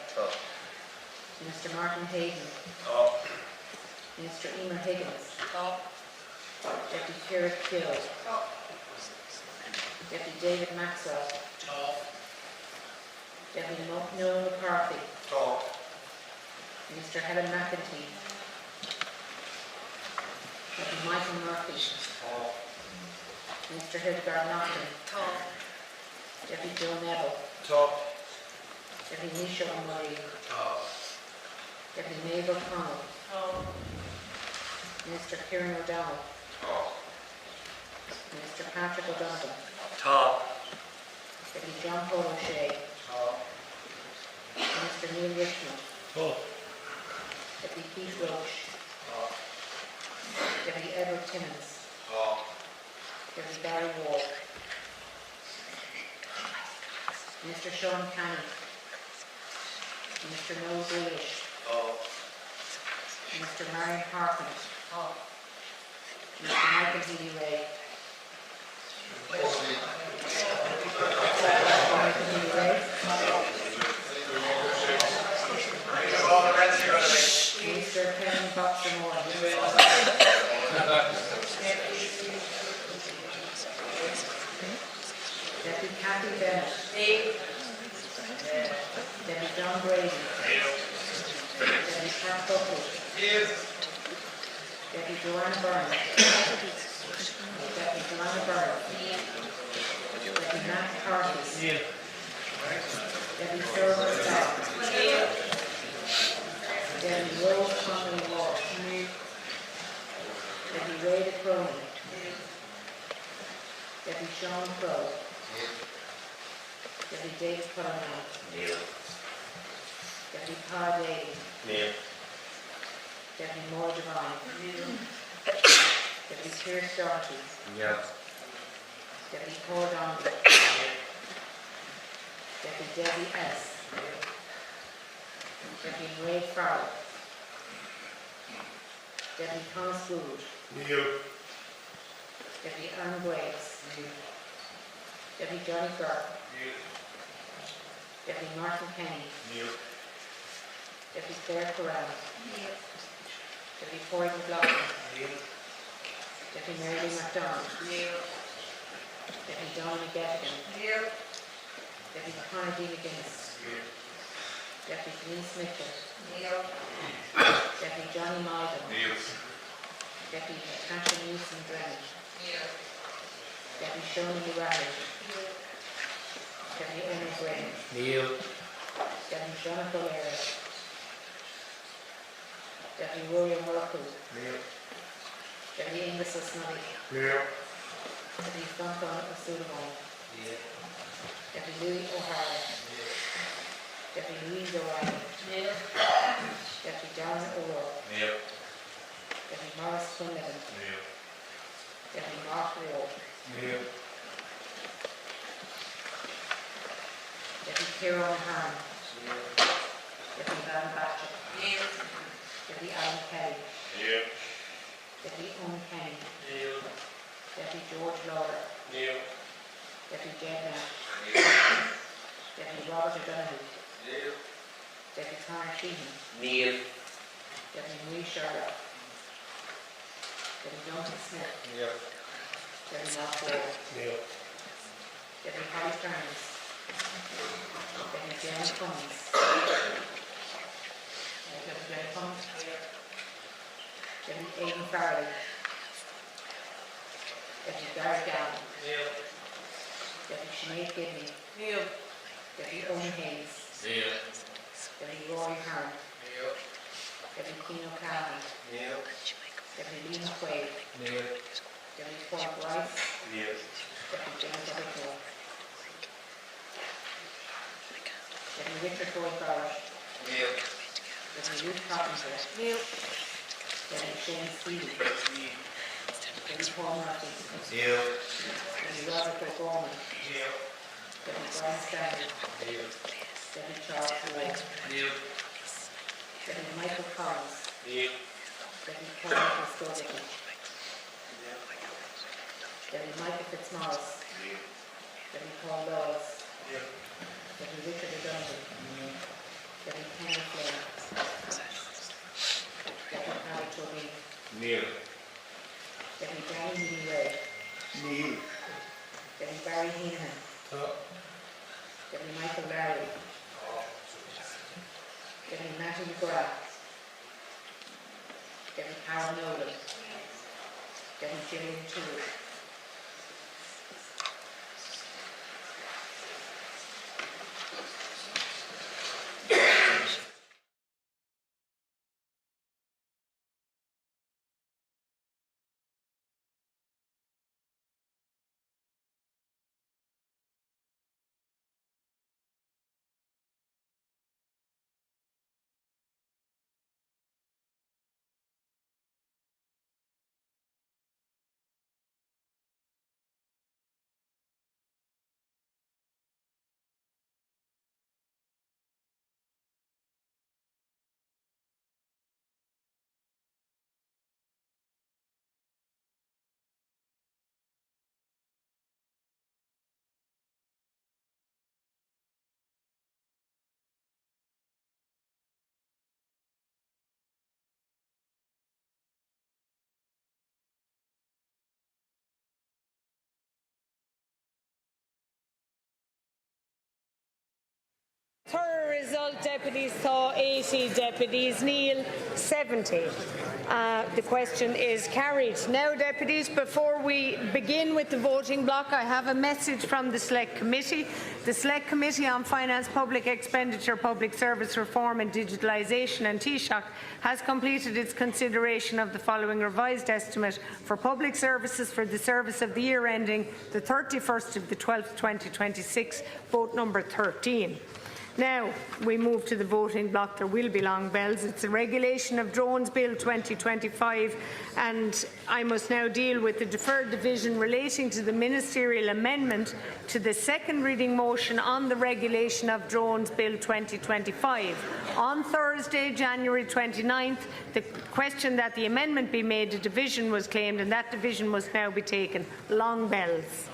Minister Martin Hayden. Minister Emer Higgins. Deputy Ciara Kill. Deputy David Maxwell. Deputy Noel McCarthy. Minister Helen McEntee. Deputy Michael Murphy. Minister Hildegard Naughton. Deputy Joe Neville. Deputy Nisha O'Murray. Deputy Mabel Connell. Minister Kieran O'Donnell. Minister Patrick O'Donovan. Deputy John Paul O'Shea. Minister Neil Richmond. Deputy Keith Roche. Deputy Edward Timmins. Deputy Barry Ward. Minister Sean Cannon. Minister Noel Grealish. Minister Marion Parkin. Mr. Michael Healy Ray. Michael Healy Ray. Minister Kevin Boxer Moore. Deputy Kathy Bennett. Deputy John Brady. Deputy Pat Buckley. Deputy Joanna Byrne. Deputy Joanna Byrne. Deputy Matt McCarthy. Deputy Silver Scott. Deputy Rose Conley Ward. Deputy Ray DeCrony. Deputy Sean Crowe. Deputy David Cullinan. Deputy Paul Daly. Deputy Moore Devine. Deputy Pierce Doherty. Deputy Paul Donnelly. Deputy Debbie S. Deputy Ray Farrell. Deputy Thomas Gould. Deputy Aaron Graves. Deputy Johnny Burke. Deputy Martin Kenny. Deputy Claire Corral. Deputy Corey McLaughlin. Deputy Mary Lee MacDonald. Deputy Donald McGettigan. Deputy Conor D. McGuinness. Deputy Denise Mitchell. Deputy Johnny Malden. Deputy Natasha Newson-Drennan. Deputy Shona Riley. Deputy Emma Gray. Neil. Deputy Jonathan O'Leary. Deputy William Murphy. Deputy Angus O'Snoddy. Deputy Duncan O'Sullivan. Deputy Louis O'Hara. Deputy Louise O'Reilly. Deputy Darren O'Rourke. Deputy Morris Quinlan. Deputy Mark Ward. Deputy Kieran O'Hanlon. Deputy Van Batcher. Deputy Alan Kelly. Deputy Owen Kenny. Deputy George Lawler. Deputy Jed Nash. Deputy Robert O'Donoghue. Deputy Connor Sheehan. Deputy Marie Sherlock. Deputy Duncan Smith. Deputy Mark Ward. Deputy Holly Stearns. Deputy James Cummins. Deputy Glenn Cummins. Deputy Aidan Farrelly. Deputy Gary Gallen. Deputy Sinead Gibney. Deputy Owen Hayes. Deputy Rory Hearn. Deputy Keane O'Callaghan. Deputy Lee McQuaid. Deputy Paul Bryce. Deputy James O'Hickmore. Deputy Richard Boyd-Fowler. Deputy Ruth Carpenter. Deputy Shane Steele. Deputy Paul Murphy. Deputy Robert O'Gorman. Deputy Brian Stanley. Deputy Charles Ward. Deputy Michael Collins. Deputy Paul Custodian. Deputy Michael Fitzmaurice. Deputy Paul Laws. Deputy Richard O'Donoghue. Deputy Kenny Flynn. Deputy Harry Tobin. Deputy Danny Healy Ray. Deputy Barry Heenan. Deputy Michael Larry. Deputy Matthew McGrath. Deputy Karen Nolan. Deputy Gillian Toole. Third result, deputies saw 80, deputies Neil 70. The question is carried. Now, deputies, before we begin with the voting block, I have a message from the Select Committee. The Select Committee on Finance, Public Expenditure, Public Service Reform and Digitalisation and Taoiseach has completed its consideration of the following revised estimate for public services for the service of the year ending the 31st of the 12th, 2026, vote number 13. Now, we move to the voting block. There will be long bells. It's the Regulation of Drones Bill 2025, and I must now deal with the deferred division relating to the ministerial amendment to the second reading motion on the Regulation of Drones Bill 2025. On Thursday, January 29th, the question that the amendment be made a division was claimed, and that division must now be taken. Long bells.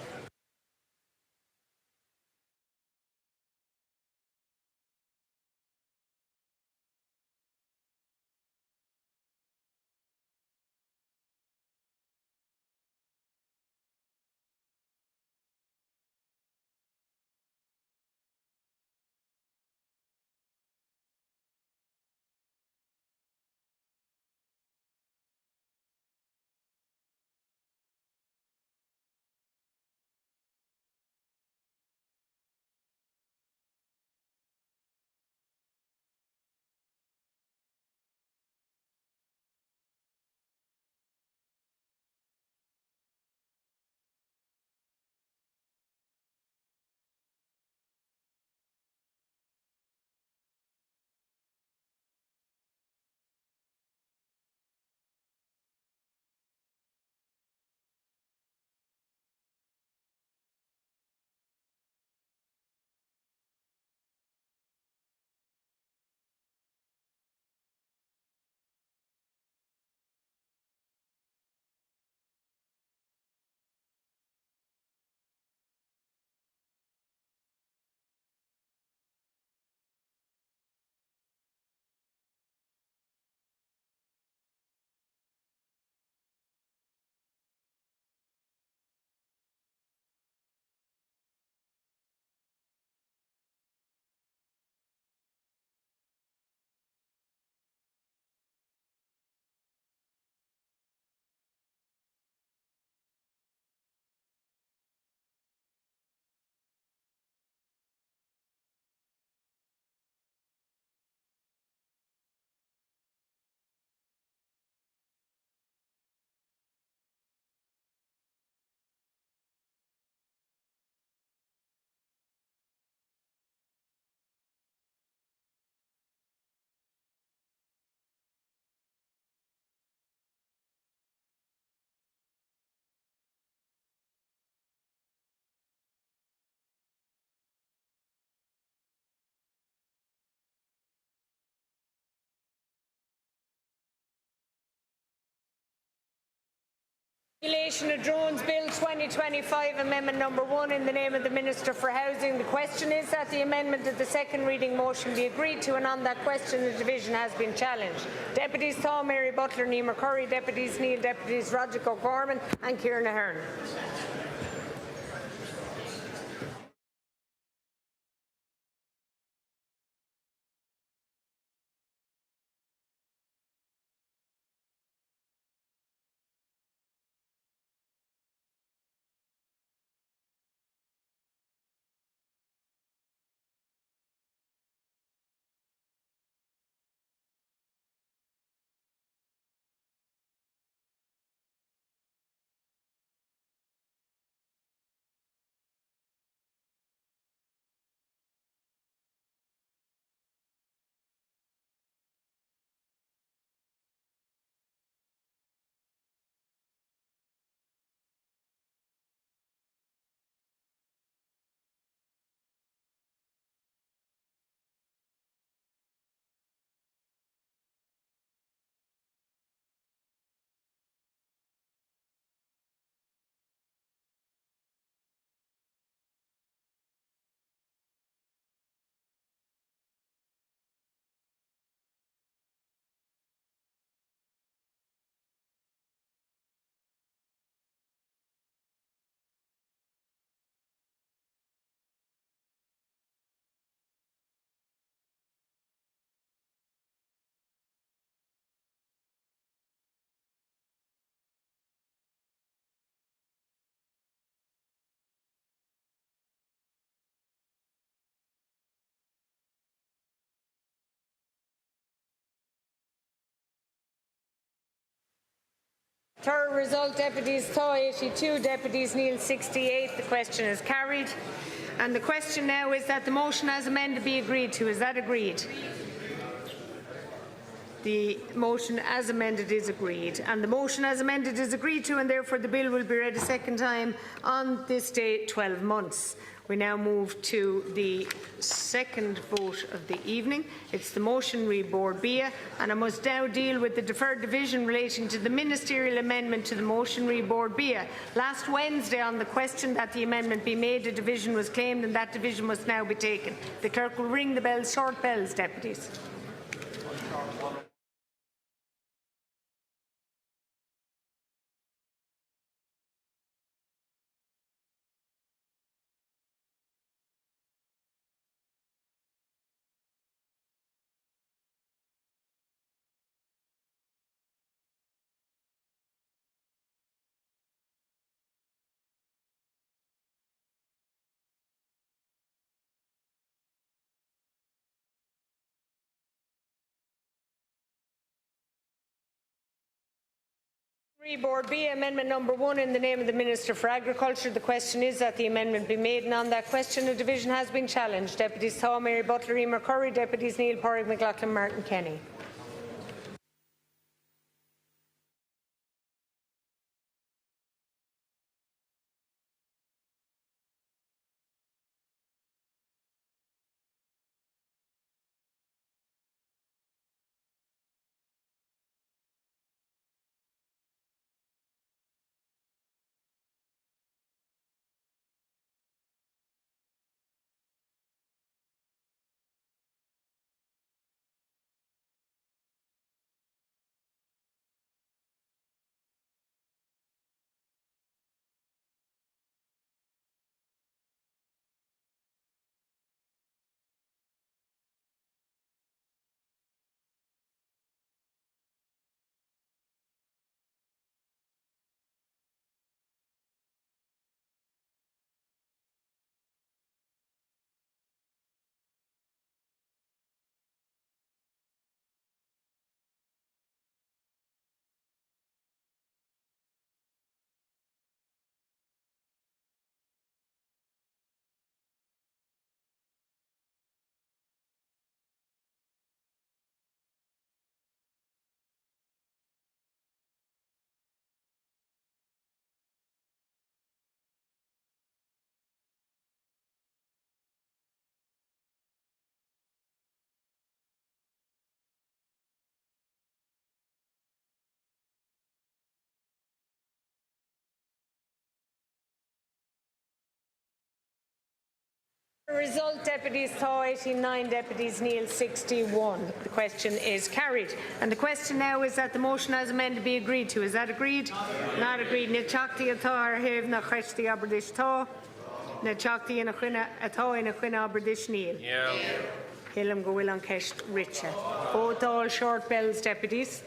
Regulation of Drones Bill 2025, Amendment number 1, in the name of the Minister for Housing. The question is that the amendment of the second reading motion be agreed to, and on that question the division has been challenged. Deputies Thaw, Mary Butler, Nima Curry, Deputies Neil, Deputies Roger O'Gorman and Kieran Ahern. Third result, Deputies Thaw 82, Deputies Neil 68. The question is carried. And the question now is that the motion as amended be agreed to. Is that agreed? The motion as amended is agreed. And the motion as amended is agreed to, and therefore the bill will be read a second time on this day 12 months. We now move to the second vote of the evening. It's the motion re Board Bia, and I must now deal with the deferred division relating to the ministerial amendment to the motion re Board Bia. Last Wednesday, on the question that the amendment be made, a division was claimed and that division must now be taken. The clerk will ring the bells, short bells, deputies. Board B, Amendment number 1, in the name of the Minister for Agriculture. The question is that the amendment be made, and on that question a division has been challenged. Deputies Thaw, Mary Butler, Emer Curry, Deputies Neil, Porrick, McLaughlin, Martin Kenny. Result, Deputies Thaw 89, Deputies Neil 61. The question is carried. And the question now is that the motion as amended be agreed to. Is that agreed? Not agreed. Na teachtaí atá ar thaobh na cheistí Aberdish Tá. Na teachtaí ina chuine atá ina chuine Aberdish Neil. Hillam go bhfuil an ceist riche. Both all short bells, Deputies.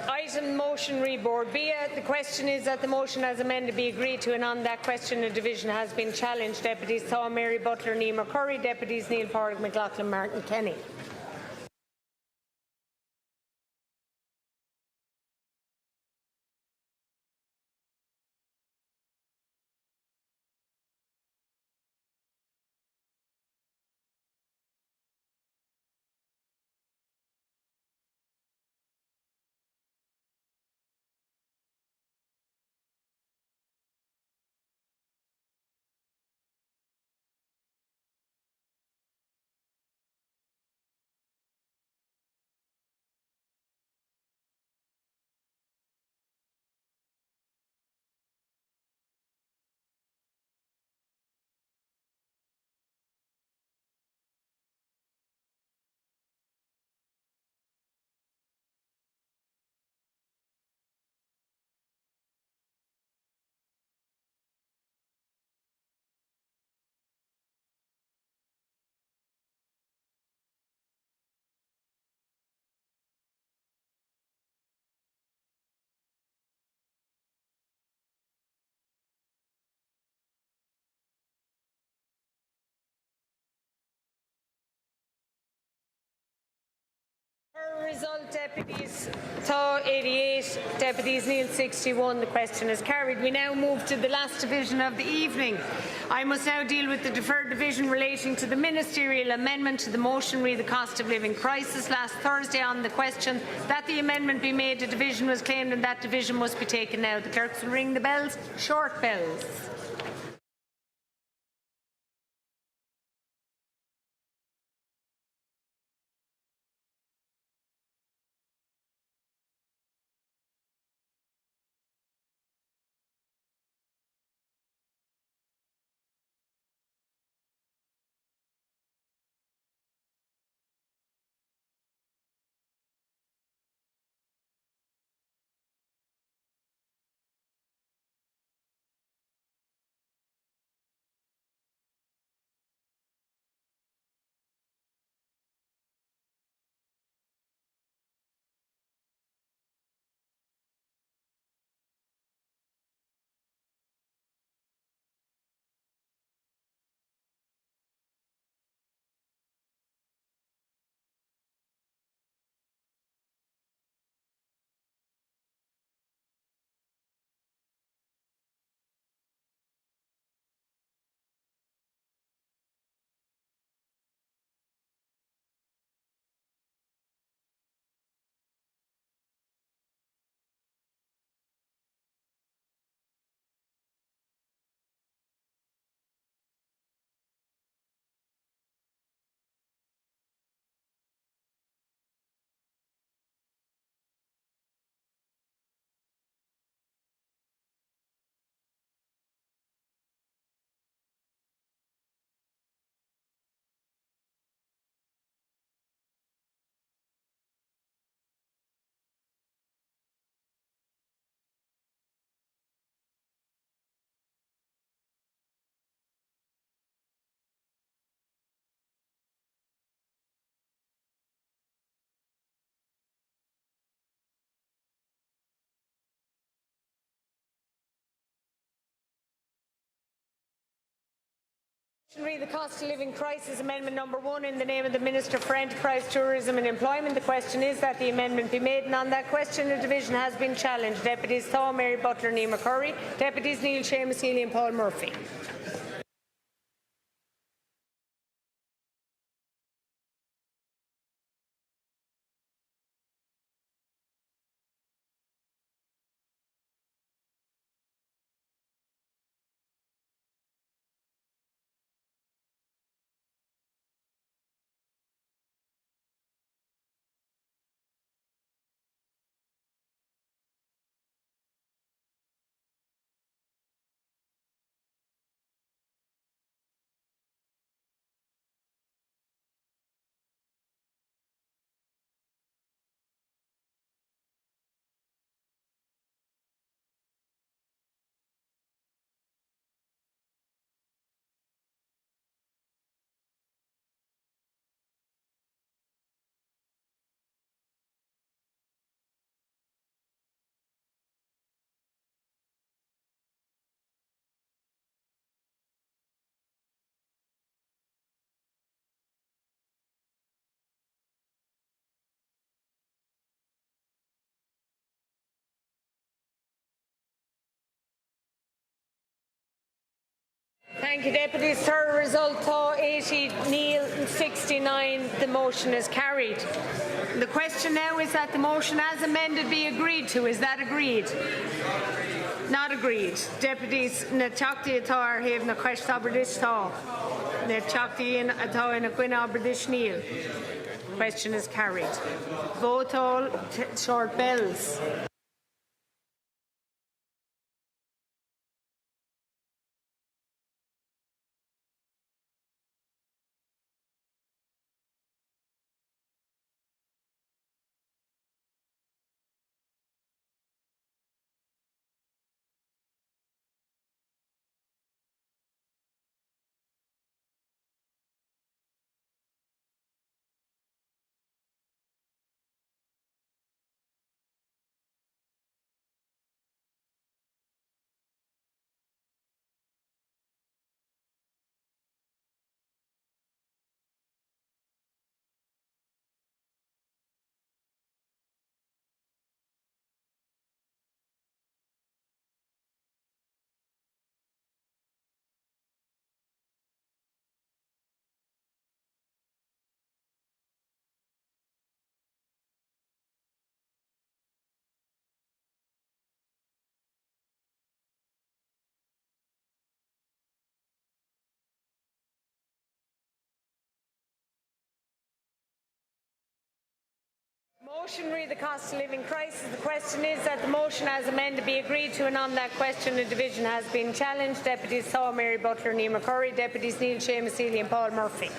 Item motion reboard B. The question is that the motion as amended be agreed to, and on that question a division has been challenged. Deputies Thaw, Mary Butler, Nima Curry. Deputies Neil Porrick, McLaughlin, Martin Kenny. Result, Deputies Thaw 88, Deputies Neil 61. The question is carried. We now move to the last division of the evening. I must now deal with the deferred division relating to the ministerial amendment to the motion re the cost of living crisis. Last Thursday on the question that the amendment be made, a division was claimed and that division must be taken now. The clerks will ring the bells. Short bells. Read the Cost of Living Crisis Amendment number 1 in the name of the Minister for Enterprise, Tourism and Employment. The question is that the amendment be made, and on that question the division has been challenged. Deputies Thaw, Mary Butler, Niamh McCurry. Deputies Neil Seamus, Healy and Paul Murphy. Thank you, Deputies. Third result, Thaw 80, Neil 69. The motion is carried. The question now is that the motion as amended be agreed to. Is that agreed? Not agreed. Deputies Nachakti Atar have na question Aberdish Thaw. Nachakti in Atar in a Quinn Aberdish Neil. Question is carried. Vote all short bells. Motion read the cost of living crisis. The question is that the motion as amended be agreed to, and on that question a division has been challenged. Deputies Thaw, Mary Butler, Niamh McCurry. Deputies Neil Seamus, Healy and Paul Murphy.